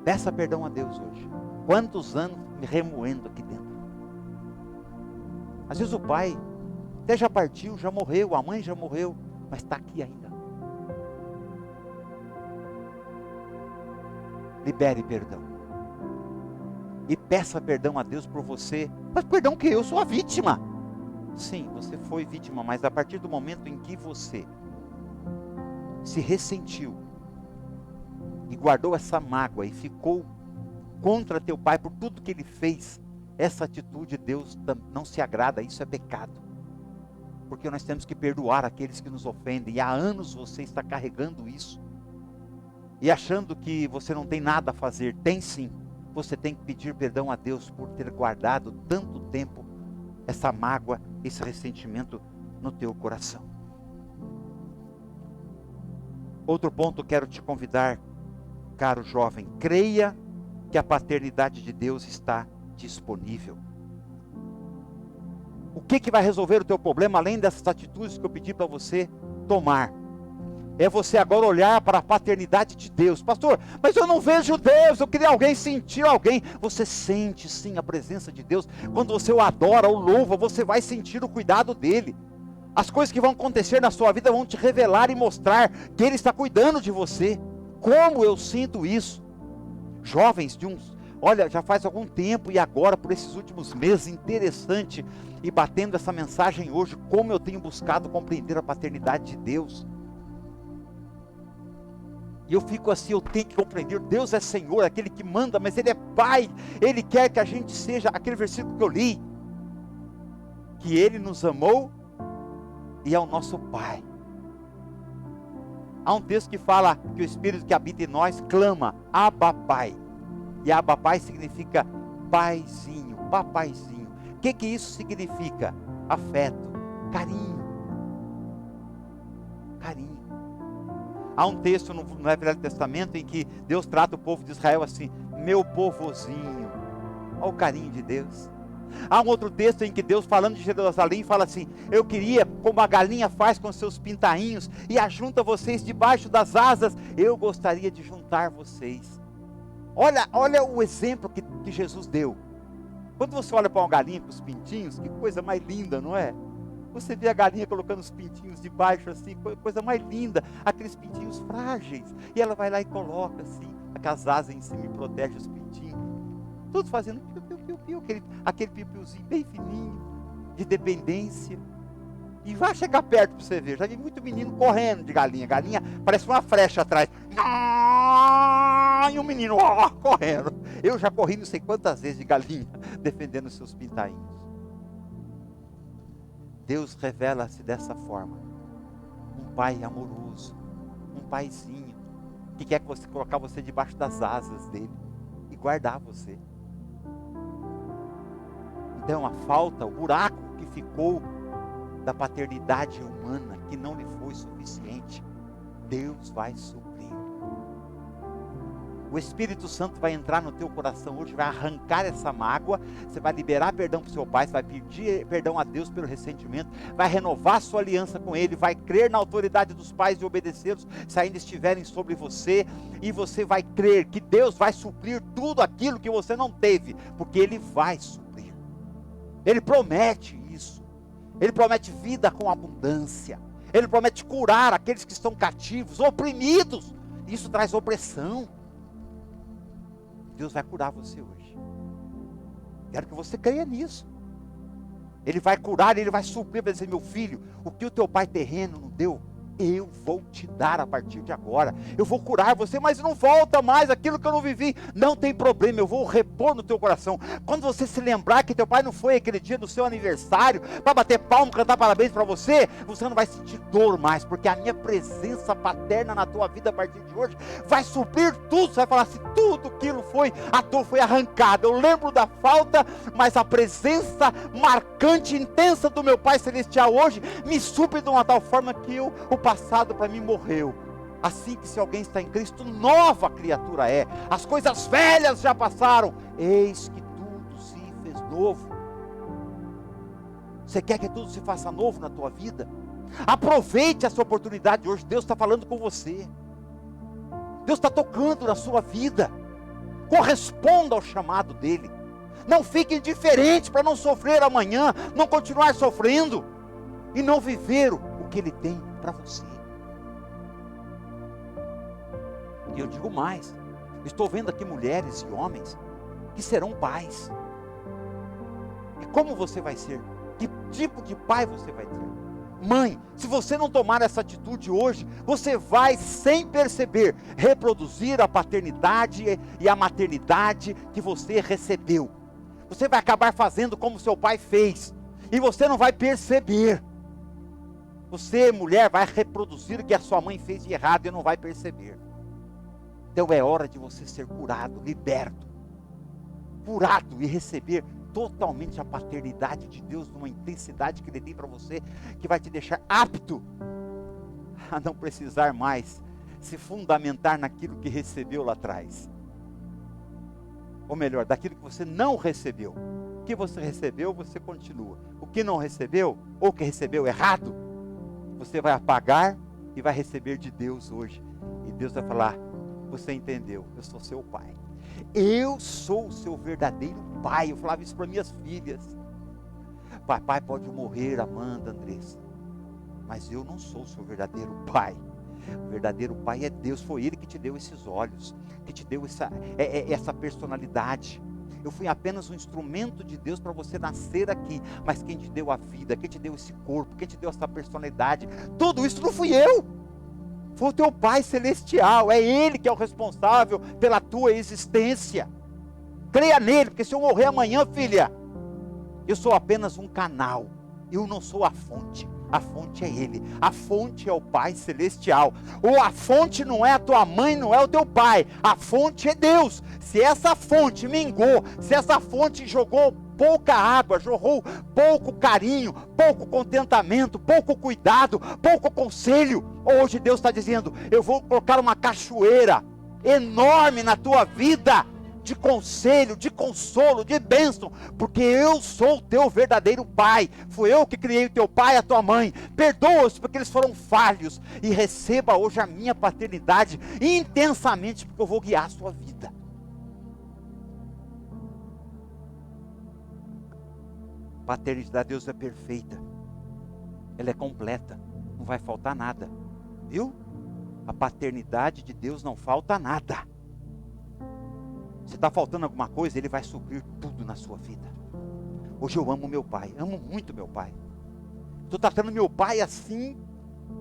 Peça perdão a Deus hoje. Quantos anos me remoendo aqui dentro? Às vezes o pai até já partiu, já morreu, a mãe já morreu, mas está aqui ainda. Libere perdão. E peça perdão a Deus por você. Mas perdão que eu sou a vítima. Sim, você foi vítima, mas a partir do momento em que você se ressentiu e guardou essa mágoa e ficou contra teu pai por tudo que ele fez, essa atitude Deus não se agrada, isso é pecado. Porque nós temos que perdoar aqueles que nos ofendem, e há anos você está carregando isso, e achando que você não tem nada a fazer. Tem sim, você tem que pedir perdão a Deus por ter guardado tanto tempo essa mágoa, esse ressentimento no teu coração. Outro ponto, quero te convidar, caro jovem, creia que a paternidade de Deus está disponível. O que vai resolver o teu problema, além dessas atitudes que eu pedi para você tomar? É você agora olhar para a paternidade de Deus. Pastor, mas eu não vejo Deus, eu queria alguém, sentir alguém. Você sente sim a presença de Deus. Quando você o adora, o louva, você vai sentir o cuidado dele. As coisas que vão acontecer na sua vida vão te revelar e mostrar que ele está cuidando de você. Como eu sinto isso? Jovens olha, já faz algum tempo e agora, por esses últimos meses, interessante, e batendo essa mensagem hoje, como eu tenho buscado compreender a paternidade de Deus. E eu fico assim, eu tenho que compreender, Deus é Senhor, aquele que manda, mas Ele é Pai, Ele quer que a gente seja, aquele versículo que eu li, que Ele nos amou e é o nosso Pai. Há um texto que fala que o Espírito que habita em nós clama, Abba Pai. E Abba Pai significa paizinho, papaizinho. O que isso significa? Afeto, carinho. Carinho. Há um texto no Velho Testamento em que Deus trata o povo de Israel assim, meu povozinho. Olha o carinho de Deus. Há um outro texto em que Deus, falando de Jerusalém, fala assim, eu queria, como a galinha faz com seus pintainhos, e ajunta vocês debaixo das asas, eu gostaria de juntar vocês. Olha o exemplo que Jesus deu. Quando você olha para uma galinha com os pintinhos, que coisa mais linda, não é? Você vê a galinha colocando os pintinhos debaixo assim, coisa mais linda, aqueles pintinhos frágeis, e ela vai lá e coloca assim, aquelas asas em cima e protege os pintinhos, todos fazendo piu-piu-piu, aquele piu-piuzinho bem fininho, de dependência. E vai chegar perto para você ver, já vi muito menino correndo de galinha, galinha parece uma flecha atrás, e um menino correndo. Eu já corri não sei quantas vezes de galinha, defendendo os seus pintainhos. Deus revela-se dessa forma, um pai amoroso, um paizinho, que quer colocar você debaixo das asas dele, e guardar você. Então a falta, o buraco que ficou da paternidade humana que não lhe foi suficiente, Deus vai suprir. O Espírito Santo vai entrar no teu coração hoje, vai arrancar essa mágoa, você vai liberar perdão para o seu pai, você vai pedir perdão a Deus pelo ressentimento, vai renovar sua aliança com Ele, vai crer na autoridade dos pais e obedecê-los, se ainda estiverem sobre você, e você vai crer que Deus vai suprir tudo aquilo que você não teve, porque Ele vai suprir. Ele promete isso, Ele promete vida com abundância, Ele promete curar aqueles que estão cativos, oprimidos. Isso traz opressão. Deus vai curar você hoje. Quero que você creia nisso. Ele vai curar, Ele vai suprir, vai dizer: meu filho, o que o teu pai terreno não deu, eu vou te dar a partir de agora. Eu vou curar você, mas não volta mais aquilo que eu não vivi. Não tem problema, eu vou repor no teu coração. Quando você se lembrar que teu pai não foi aquele dia do seu aniversário para bater palmo, cantar parabéns para você, você não vai sentir dor mais, porque a minha presença paterna na tua vida a partir de hoje vai suprir tudo. Você vai falar assim: tudo aquilo foi, a dor foi arrancada. Eu lembro da falta, mas a presença marcante, intensa do meu Pai Celestial hoje me supre de uma tal forma que o passado para mim morreu. Assim que se alguém está em Cristo, nova criatura é. As coisas velhas já passaram, eis que tudo se fez novo. Você quer que tudo se faça novo na tua vida? Aproveite essa oportunidade hoje. Deus está falando com você, Deus está tocando na sua vida. Corresponda ao chamado dele. Não fique indiferente para não sofrer amanhã, não continuar sofrendo e não viver o que ele tem para você. E eu digo mais, estou vendo aqui mulheres e homens que serão pais. E como você vai ser? Que tipo de pai você vai ter? Mãe, se você não tomar essa atitude hoje, você vai, sem perceber, reproduzir a paternidade e a maternidade que você recebeu. Você vai acabar fazendo como seu pai fez, e você não vai perceber. Você, mulher, vai reproduzir o que a sua mãe fez de errado e não vai perceber. Então é hora de você ser curado, liberto, curado e receber totalmente a paternidade de Deus, numa intensidade que Ele tem para você, que vai te deixar apto a não precisar mais se fundamentar naquilo que recebeu lá atrás. Ou melhor, daquilo que você não recebeu. O que você recebeu, você continua. O que não recebeu, ou que recebeu errado, você vai apagar e vai receber de Deus hoje. E Deus vai falar: você entendeu, eu sou seu pai. Eu sou o seu verdadeiro pai. Eu falava isso para minhas filhas. Papai pode morrer, Amanda, Andressa, mas eu não sou o seu verdadeiro pai. O verdadeiro pai é Deus. Foi Ele que te deu esses olhos, que te deu essa personalidade. Eu fui apenas um instrumento de Deus para você nascer aqui. Mas quem te deu a vida, quem te deu esse corpo, quem te deu essa personalidade, tudo isso não fui eu. Foi o teu Pai Celestial. É Ele que é o responsável pela tua existência. Creia nele, porque se eu morrer amanhã, filha, eu sou apenas um canal. Eu não sou a fonte. A fonte é Ele. A fonte é o Pai Celestial. Ou a fonte não é a tua mãe, não é o teu pai. A fonte é Deus. Se essa fonte mingou, se essa fonte jogou pouca água, jorrou pouco carinho, pouco contentamento, pouco cuidado, pouco conselho, hoje Deus está dizendo: eu vou colocar uma cachoeira enorme na tua vida, de conselho, de consolo, de bênção, porque eu sou o teu verdadeiro pai. Fui eu que criei o teu pai e a tua mãe. Perdoa-os porque eles foram falhos, e receba hoje a minha paternidade intensamente, porque eu vou guiar a sua vida. A paternidade de Deus é perfeita, ela é completa, não vai faltar nada, viu? A paternidade de Deus não falta nada. Se está faltando alguma coisa, Ele vai suprir tudo na sua vida. Hoje eu amo meu pai, amo muito meu pai. Estou tratando meu pai assim,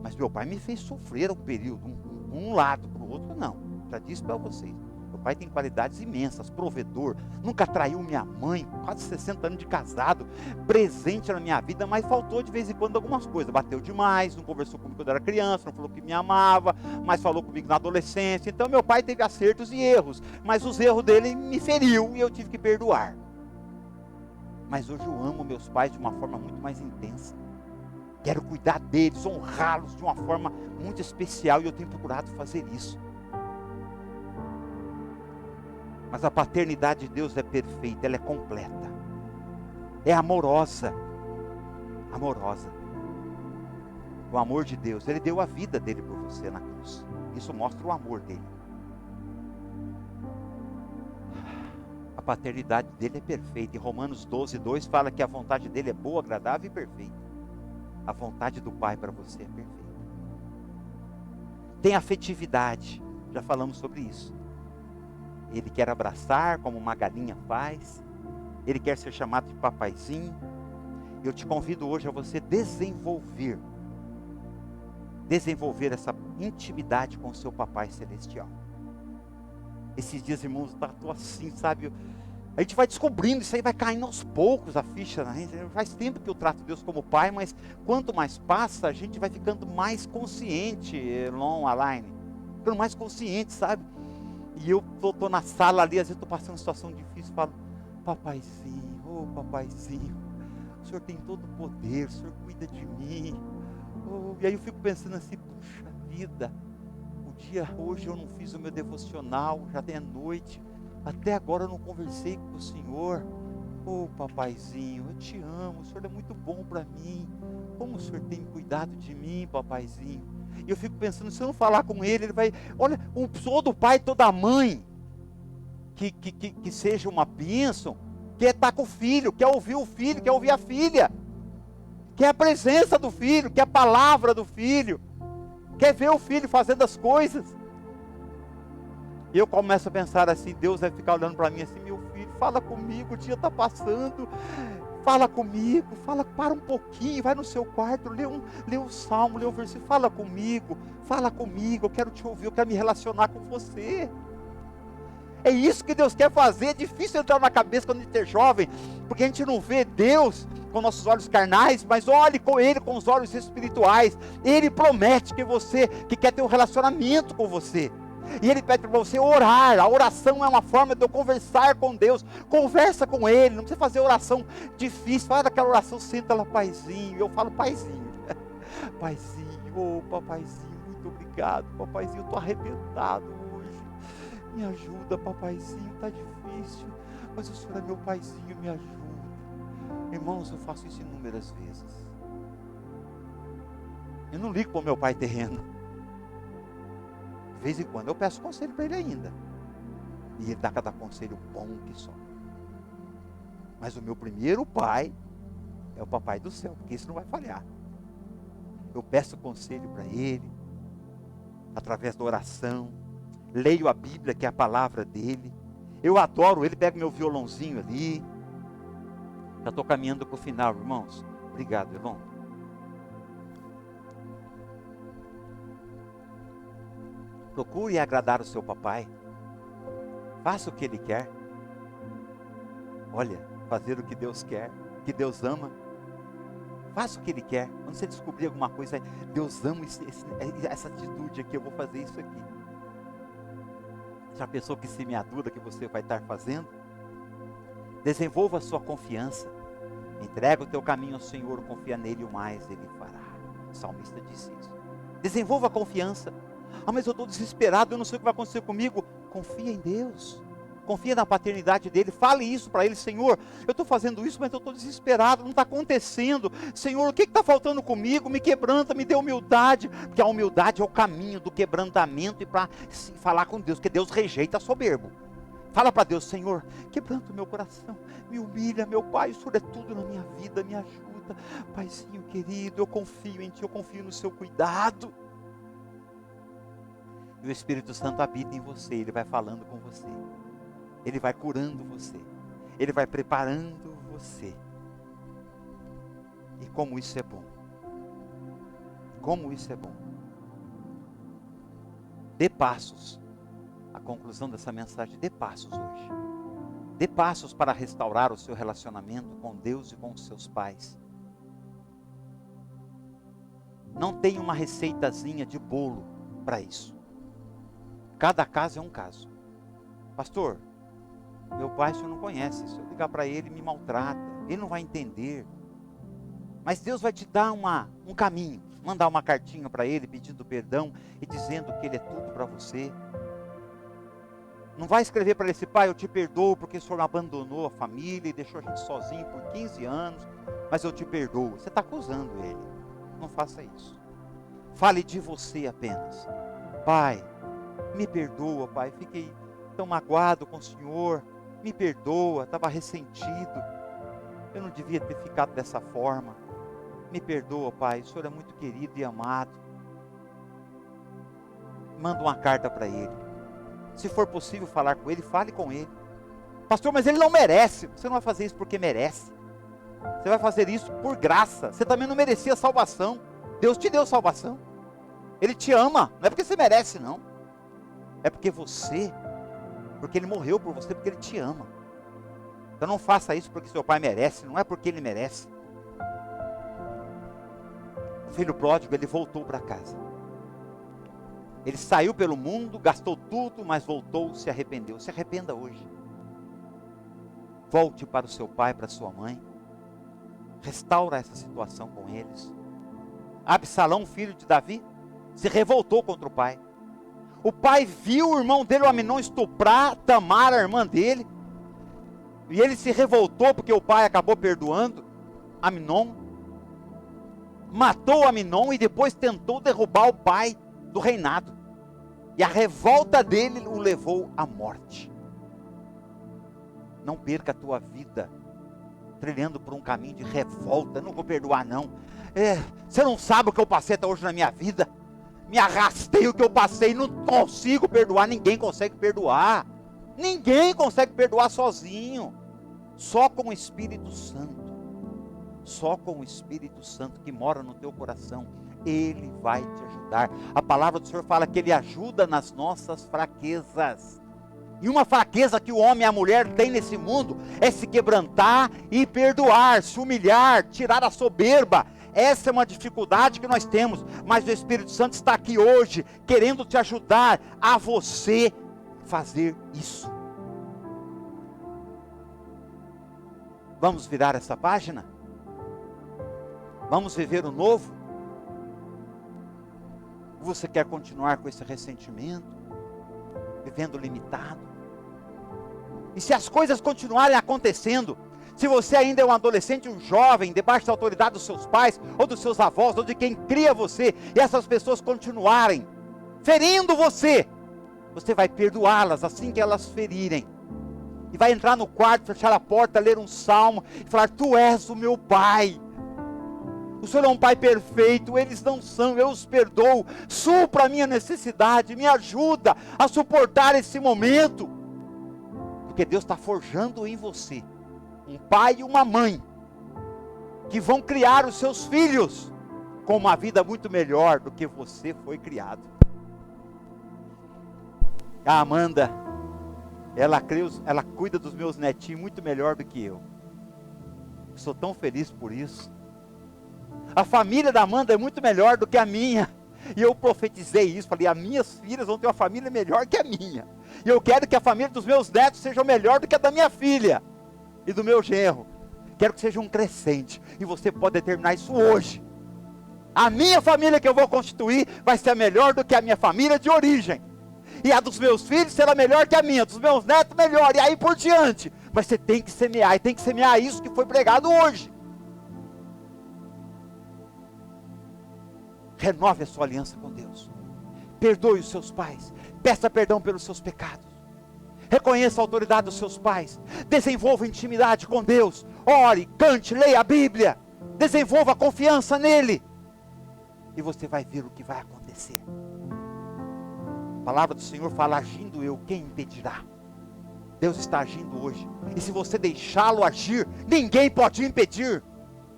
mas meu pai me fez sofrer um período, um lado, para o outro não. Já disse para vocês, meu pai tem qualidades imensas, provedor, nunca traiu minha mãe, quase 60 anos de casado, presente na minha vida, mas faltou de vez em quando algumas coisas. Bateu demais, não conversou comigo quando eu era criança, não falou que me amava, mas falou comigo na adolescência. Então meu pai teve acertos e erros, mas os erros dele me feriu e eu tive que perdoar. Mas hoje eu amo meus pais de uma forma muito mais intensa. Quero cuidar deles, honrá-los de uma forma muito especial, e eu tenho procurado fazer isso. Mas a paternidade de Deus é perfeita, ela é completa, é amorosa, amorosa. O amor de Deus, Ele deu a vida dele por você na cruz. Isso mostra o amor dele. A paternidade dele é perfeita. Em Romanos 12:2 fala que a vontade dele é boa, agradável e perfeita. A vontade do Pai para você é perfeita. Tem afetividade, já falamos sobre isso. Ele quer abraçar como uma galinha faz. Ele quer ser chamado de papaizinho. Eu te convido hoje a você desenvolver essa intimidade com o seu Papai Celestial. Esses dias, irmãos, estou assim, sabe? A gente vai descobrindo, isso aí vai caindo aos poucos a ficha, né? Faz tempo que eu trato Deus como Pai, mas quanto mais passa, a gente vai ficando mais consciente, online, ficando mais consciente, sabe? E eu tô na sala ali, às vezes estou passando uma situação difícil, falo, papaizinho, ô papaizinho, o Senhor tem todo o poder, o Senhor cuida de mim. E aí eu fico pensando assim, puxa vida, hoje eu não fiz o meu devocional, já é noite, até agora eu não conversei com o Senhor. Ô papaizinho, eu te amo, o Senhor é muito bom para mim, como o Senhor tem cuidado de mim, papaizinho. E eu fico pensando, se eu não falar com ele, ele vai, olha, todo pai, toda mãe, que seja uma bênção, quer estar com o filho, quer ouvir o filho, quer ouvir a filha, quer a presença do filho, quer a palavra do filho, quer ver o filho fazendo as coisas. E eu começo a pensar assim, Deus vai ficar olhando para mim assim, meu filho, fala comigo, o dia está passando, fala comigo, para um pouquinho, vai no seu quarto, lê um salmo, lê um versículo, fala comigo, eu quero te ouvir, eu quero me relacionar com você. É isso que Deus quer fazer. É difícil entrar na cabeça quando a gente é jovem, porque a gente não vê Deus com nossos olhos carnais, mas olhe com Ele com os olhos espirituais. Ele promete que quer ter um relacionamento com você. E Ele pede para você orar. A oração é uma forma de eu conversar com Deus. Conversa com Ele, não precisa fazer oração difícil. Fala daquela oração, senta lá, paizinho. Eu falo, paizinho. Paizinho, ô papaizinho, muito obrigado, papaizinho, eu estou arrebentado hoje. Me ajuda, papaizinho, está difícil, mas o Senhor é meu paizinho, me ajuda. Irmãos, eu faço isso inúmeras vezes. Eu não ligo para o meu pai terreno. De vez em quando eu peço conselho para ele ainda. E ele dá cada conselho bom que só. Mas o meu primeiro pai é o papai do céu, porque isso não vai falhar. Eu peço conselho para ele, através da oração. Leio a Bíblia, que é a palavra dele. Eu adoro ele, pego meu violãozinho ali. Já estou caminhando para o final, irmãos. Obrigado, Elon. Procure agradar o seu papai. Faça o que ele quer. Olha, fazer o que Deus quer, que Deus ama. Faça o que Ele quer. Quando você descobrir alguma coisa, Deus ama essa atitude aqui, eu vou fazer isso aqui. Já pensou que semeadura que você vai estar fazendo? Desenvolva a sua confiança. Entrega o teu caminho ao Senhor, confia nele, o mais Ele fará. O salmista disse isso. Desenvolva a confiança. Ah, mas eu estou desesperado, eu não sei o que vai acontecer comigo. Confia em Deus. Confia na paternidade dele, fale isso para ele, Senhor, eu estou fazendo isso, mas eu estou desesperado, não está acontecendo, Senhor, o que está faltando comigo? Me quebranta, me dê humildade, porque a humildade é o caminho do quebrantamento e para falar com Deus, porque Deus rejeita soberbo. Fala para Deus, Senhor, quebranta o meu coração, me humilha, meu Pai, o Senhor é tudo na minha vida, me ajuda, Paizinho querido, eu confio em Ti, eu confio no Seu cuidado. E o Espírito Santo habita em você, Ele vai falando com você. Ele vai curando você. Ele vai preparando você. E como isso é bom. Como isso é bom. Dê passos. A conclusão dessa mensagem, dê passos hoje. Dê passos para restaurar o seu relacionamento com Deus e com os seus pais. Não tem uma receitazinha de bolo para isso. Cada caso é um caso. Pastor, meu pai o senhor não conhece, se eu ligar para ele me maltrata, ele não vai entender. Mas Deus vai te dar uma um caminho. Mandar uma cartinha para ele pedindo perdão e dizendo que ele é tudo para você. Não vai escrever para ele assim: pai, eu te perdoo porque o senhor abandonou a família e deixou a gente sozinho por 15 anos, mas eu te perdoo. Você está acusando ele. Não faça isso. Fale de você apenas. Pai, me perdoa, pai, fiquei tão magoado com o senhor. Me perdoa, estava ressentido. Eu não devia ter ficado dessa forma. Me perdoa, pai, o senhor é muito querido e amado. Manda uma carta para ele. Se for possível falar com ele, fale com ele. Pastor, mas ele não merece. Você não vai fazer isso porque merece. Você vai fazer isso por graça. Você também não merecia salvação. Deus te deu salvação. Ele te ama. Não é porque você merece, não. É porque ele morreu por você, porque ele te ama. Então não faça isso porque seu pai merece. Não é porque ele merece. O filho pródigo, ele voltou para casa. Ele saiu pelo mundo, gastou tudo, mas voltou, se arrependeu. Se arrependa hoje. Volte para o seu pai, para a sua mãe. Restaura essa situação com eles. Absalão, filho de Davi, se revoltou contra o pai. O pai viu o irmão dele, o Aminon, estuprar Tamar, a irmã dele. E ele se revoltou porque o pai acabou perdoando Aminon. Matou Aminon e depois tentou derrubar o pai do reinado. E a revolta dele o levou à morte. Não perca a tua vida trilhando por um caminho de revolta. Não vou perdoar, não. Você não sabe o que eu passei até hoje na minha vida. Me arrastei o que eu passei. Não consigo perdoar. Ninguém consegue perdoar. Ninguém consegue perdoar sozinho. Só com o Espírito Santo. Só com o Espírito Santo que mora no teu coração. Ele vai te ajudar. A palavra do Senhor fala que Ele ajuda nas nossas fraquezas. E uma fraqueza que o homem e a mulher têm nesse mundo é se quebrantar e perdoar, se humilhar, tirar a soberba. Essa é uma dificuldade que nós temos, mas o Espírito Santo está aqui hoje, querendo te ajudar a você fazer isso. Vamos virar essa página? Vamos viver o novo? Você quer continuar com esse ressentimento? Vivendo limitado? E se as coisas continuarem acontecendo, se você ainda é um adolescente, um jovem, debaixo da autoridade dos seus pais, ou dos seus avós, ou de quem cria você, e essas pessoas continuarem ferindo você, você vai perdoá-las assim que elas ferirem. E vai entrar no quarto, fechar a porta, ler um salmo, e falar: tu és o meu pai. O Senhor é um pai perfeito, eles não são, eu os perdoo. Supra a minha necessidade, me ajuda a suportar esse momento. Porque Deus está forjando em você um pai e uma mãe que vão criar os seus filhos com uma vida muito melhor do que você foi criado. A Amanda, ela cuida dos meus netinhos muito melhor do que eu. Sou tão feliz por isso. A família da Amanda é muito melhor do que a minha. E eu profetizei isso, falei: as minhas filhas vão ter uma família melhor que a minha. E eu quero que a família dos meus netos seja melhor do que a da minha filha e do meu genro. Quero que seja um crescente. E você pode determinar isso hoje. A minha família que eu vou constituir vai ser melhor do que a minha família de origem. E a dos meus filhos será melhor que a minha. Dos meus netos melhor. E aí por diante. Mas você tem que semear. E tem que semear isso que foi pregado hoje. Renove a sua aliança com Deus. Perdoe os seus pais. Peça perdão pelos seus pecados. Reconheça a autoridade dos seus pais. Desenvolva intimidade com Deus. Ore, cante, leia a Bíblia. Desenvolva confiança nele. E você vai ver o que vai acontecer. A palavra do Senhor fala: agindo eu, quem impedirá? Deus está agindo hoje. E se você deixá-lo agir, ninguém pode impedir.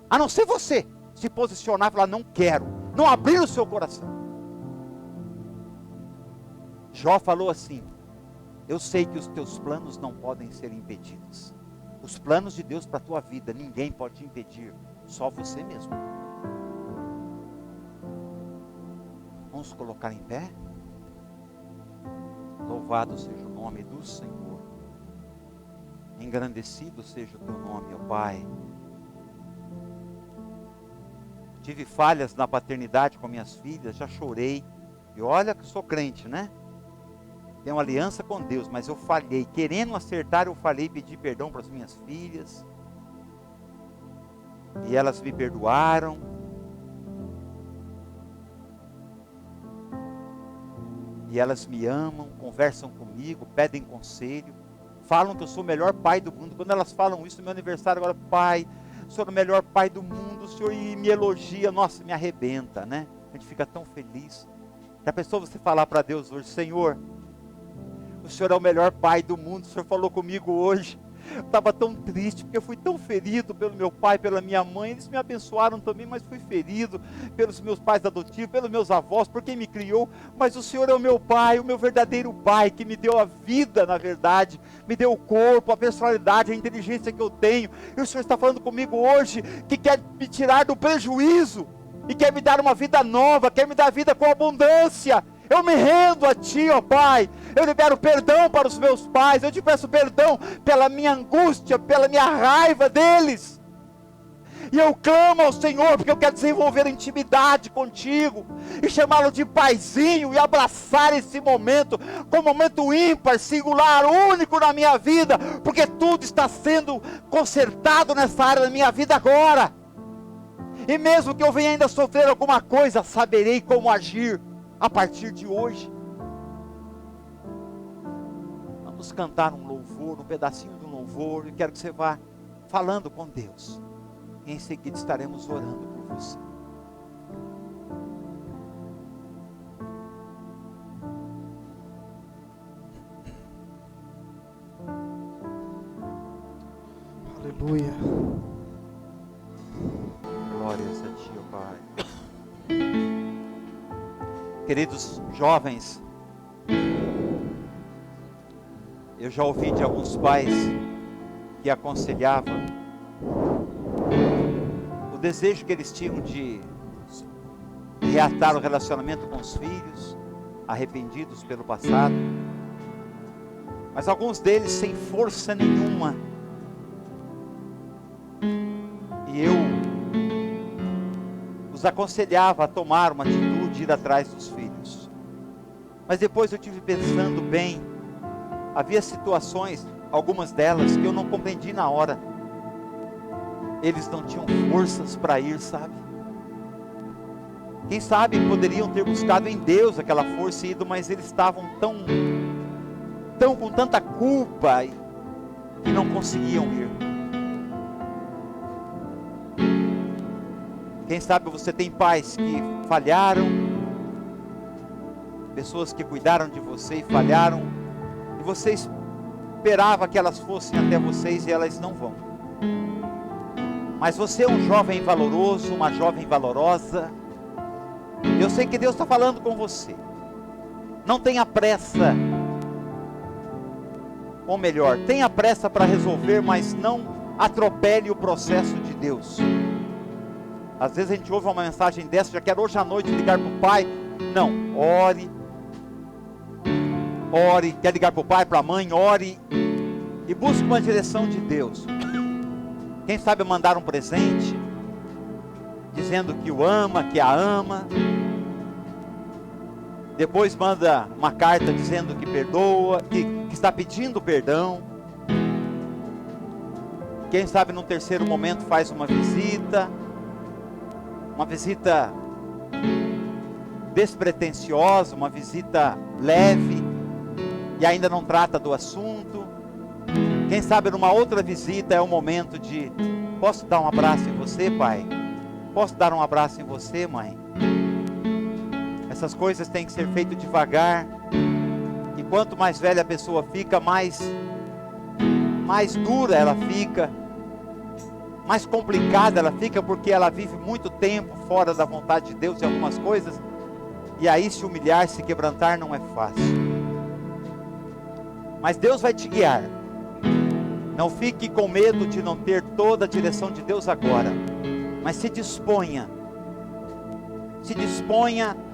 A não ser você se posicionar e falar: não quero. Não abrir o seu coração. Jó falou assim: eu sei que os teus planos não podem ser impedidos. Os planos de Deus para a tua vida, ninguém pode te impedir. Só você mesmo. Vamos colocar em pé? Louvado seja o nome do Senhor. Engrandecido seja o teu nome, ó Pai. tive falhas na paternidade com minhas filhas, já chorei. E olha que eu sou crente, né? Tenho uma aliança com Deus, mas eu falhei. Querendo acertar, eu falhei, pedi perdão para as minhas filhas. E elas me perdoaram. E elas me amam, conversam comigo, pedem conselho. Falam que eu sou o melhor pai do mundo. Quando elas falam isso no meu aniversário, agora, pai, o senhor é o melhor pai do mundo, o senhor me elogia, nossa, me arrebenta, né? A gente fica tão feliz. Já pensou você falar para Deus hoje, Senhor, o senhor é o melhor pai do mundo, o senhor falou comigo hoje. Eu estava tão triste, porque eu fui tão ferido pelo meu pai, pela minha mãe. Eles me abençoaram também, mas fui ferido pelos meus pais adotivos, pelos meus avós, por quem me criou. Mas o Senhor é o meu pai, o meu verdadeiro pai, que me deu a vida, na verdade. Me deu o corpo, a personalidade, a inteligência que eu tenho. E o Senhor está falando comigo hoje, que quer me tirar do prejuízo. E quer me dar uma vida nova, quer me dar vida com abundância. Eu me rendo a Ti, ó Pai. Eu libero perdão para os meus pais. Eu te peço perdão pela minha angústia, pela minha raiva deles. E eu clamo ao Senhor, porque eu quero desenvolver intimidade contigo. E chamá-lo de paizinho. E abraçar esse momento como um momento ímpar, singular, único na minha vida. Porque tudo está sendo consertado nessa área da minha vida agora. E mesmo que eu venha ainda sofrer alguma coisa, saberei como agir a partir de hoje. Vamos cantar um louvor, um pedacinho do louvor. E quero que você vá falando com Deus. E em seguida estaremos orando por você. Aleluia. Glórias a Ti, ó Pai. Queridos jovens, eu já ouvi de alguns pais que aconselhavam o desejo que eles tinham de reatar o relacionamento com os filhos, arrependidos pelo passado, mas alguns deles sem força nenhuma. E eu os aconselhava a tomar uma atitude, ir atrás dos filhos. Mas depois eu tive pensando bem, havia situações, algumas delas, que eu não compreendi na hora. Eles não tinham forças para ir, sabe? Quem sabe poderiam ter buscado em Deus aquela força e ido, mas eles estavam tão com tanta culpa que não conseguiam ir. Quem sabe você tem pais que falharam, pessoas que cuidaram de você e falharam, e você esperava que elas fossem até vocês e elas não vão. Mas você é um jovem valoroso, uma jovem valorosa. Eu sei que Deus está falando com você. Não tenha pressa, ou melhor, tenha pressa para resolver, mas não atropele o processo de Deus. Às vezes a gente ouve uma mensagem dessa, já quero hoje à noite ligar para o pai. Não, ore, quer ligar para o pai, para a mãe, ore e busque uma direção de Deus. Quem sabe mandar um presente, dizendo que o ama, que a ama. Depois manda uma carta dizendo que perdoa, que está pedindo perdão. Quem sabe num terceiro momento faz uma visita despretensiosa, uma visita leve, e ainda não trata do assunto. Quem sabe numa outra visita é o momento de: posso dar um abraço em você, pai? Posso dar um abraço em você, mãe? Essas coisas têm que ser feitas devagar, e quanto mais velha a pessoa fica, mais dura ela fica, mais complicada ela fica, porque ela vive muito tempo fora da vontade de Deus em algumas coisas, e aí se humilhar, se quebrantar não é fácil. Mas Deus vai te guiar. Não fique com medo de não ter toda a direção de Deus agora, mas se disponha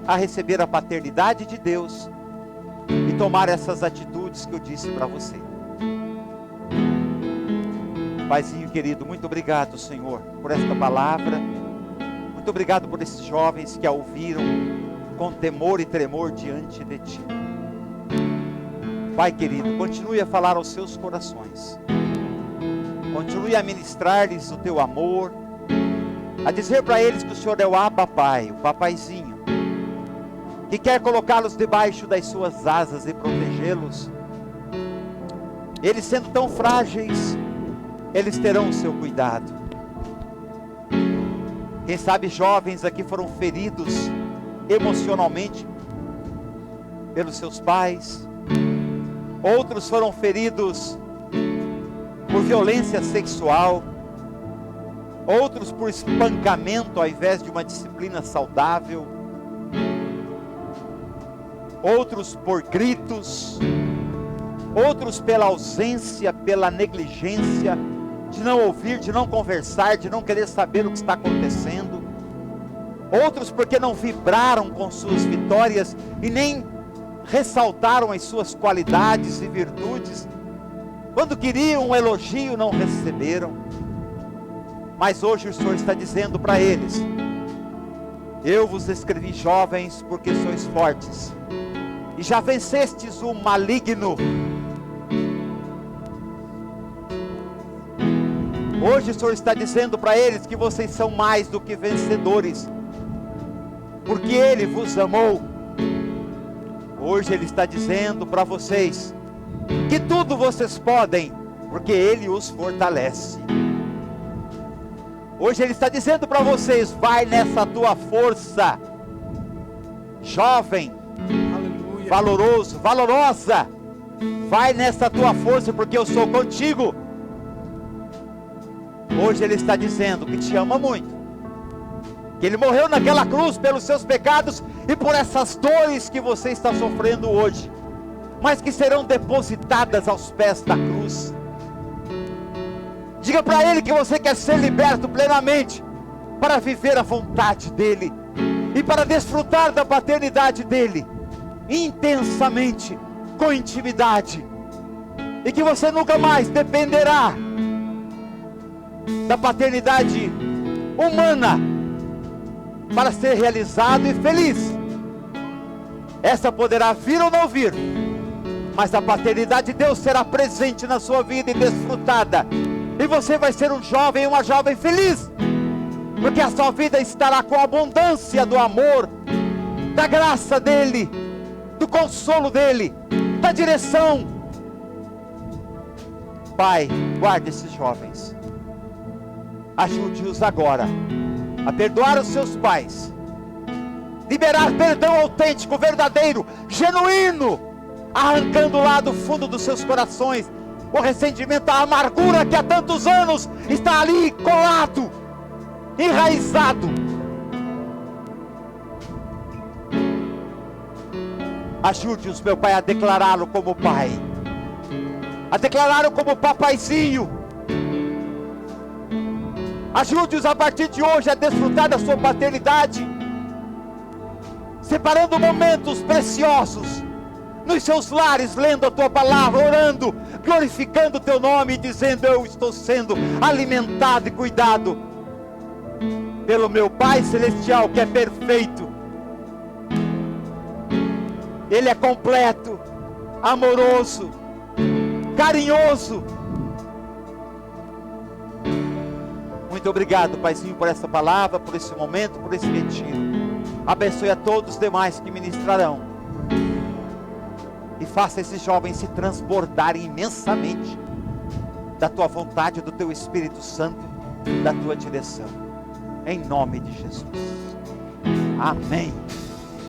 a receber a paternidade de Deus e tomar essas atitudes que eu disse para você. Paizinho querido, muito obrigado, Senhor, por esta palavra. Muito obrigado por esses jovens que a ouviram com temor e tremor diante de Ti. Pai querido, continue a falar aos seus corações. Continue a ministrar-lhes o Teu amor, a dizer para eles que o Senhor é o Abba Pai, o papaizinho, que quer colocá-los debaixo das suas asas e protegê-los. Eles sendo tão frágeis, eles terão o seu cuidado. Quem sabe jovens aqui foram feridos emocionalmente pelos seus pais. Outros foram feridos por violência sexual. Outros por espancamento ao invés de uma disciplina saudável. Outros por gritos. Outros pela ausência, pela negligência, de não ouvir, de não conversar, de não querer saber o que está acontecendo. Outros porque não vibraram com suas vitórias e nem ressaltaram as suas qualidades e virtudes. Quando queriam um elogio, não receberam. Mas hoje o Senhor está dizendo para eles: eu vos escrevi jovens porque sois fortes e já vencestes o maligno. Hoje o Senhor está dizendo para eles que vocês são mais do que vencedores, porque Ele vos amou. Hoje Ele está dizendo para vocês que tudo vocês podem, porque Ele os fortalece. Hoje Ele está dizendo para vocês: vai nessa tua força, jovem, aleluia, valoroso, valorosa, vai nessa tua força, porque eu sou contigo. Hoje Ele está dizendo que te ama muito, que Ele morreu naquela cruz pelos seus pecados e por essas dores que você está sofrendo hoje, mas que serão depositadas aos pés da cruz. Diga para Ele que você quer ser liberto plenamente, para viver a vontade dEle, e para desfrutar da paternidade dEle, intensamente, com intimidade, e que você nunca mais dependerá da paternidade humana para ser realizado e feliz. Essa poderá vir ou não vir, mas a paternidade de Deus será presente na sua vida e desfrutada, e você vai ser um jovem, uma jovem feliz, porque a sua vida estará com a abundância do amor, da graça dEle, do consolo dEle, da direção. Pai, guarde esses jovens, ajude-os agora a perdoar os seus pais, liberar perdão autêntico, verdadeiro, genuíno, arrancando lá do fundo dos seus corações o ressentimento, a amargura que há tantos anos está ali colado, enraizado. Ajude-os, meu Pai, a declará-lo como Pai, a declará-lo como papaizinho. Ajude-os a partir de hoje a desfrutar da sua paternidade, separando momentos preciosos nos seus lares, lendo a tua palavra, orando, glorificando o teu nome e dizendo: eu estou sendo alimentado e cuidado pelo meu Pai Celestial, que é perfeito. Ele é completo, amoroso, carinhoso. Muito obrigado, Paizinho, por essa palavra, por esse momento, por esse retiro. Abençoe a todos os demais que ministrarão, e faça esses jovens se transbordarem imensamente da tua vontade, do teu Espírito Santo, da tua direção, em nome de Jesus. Amém.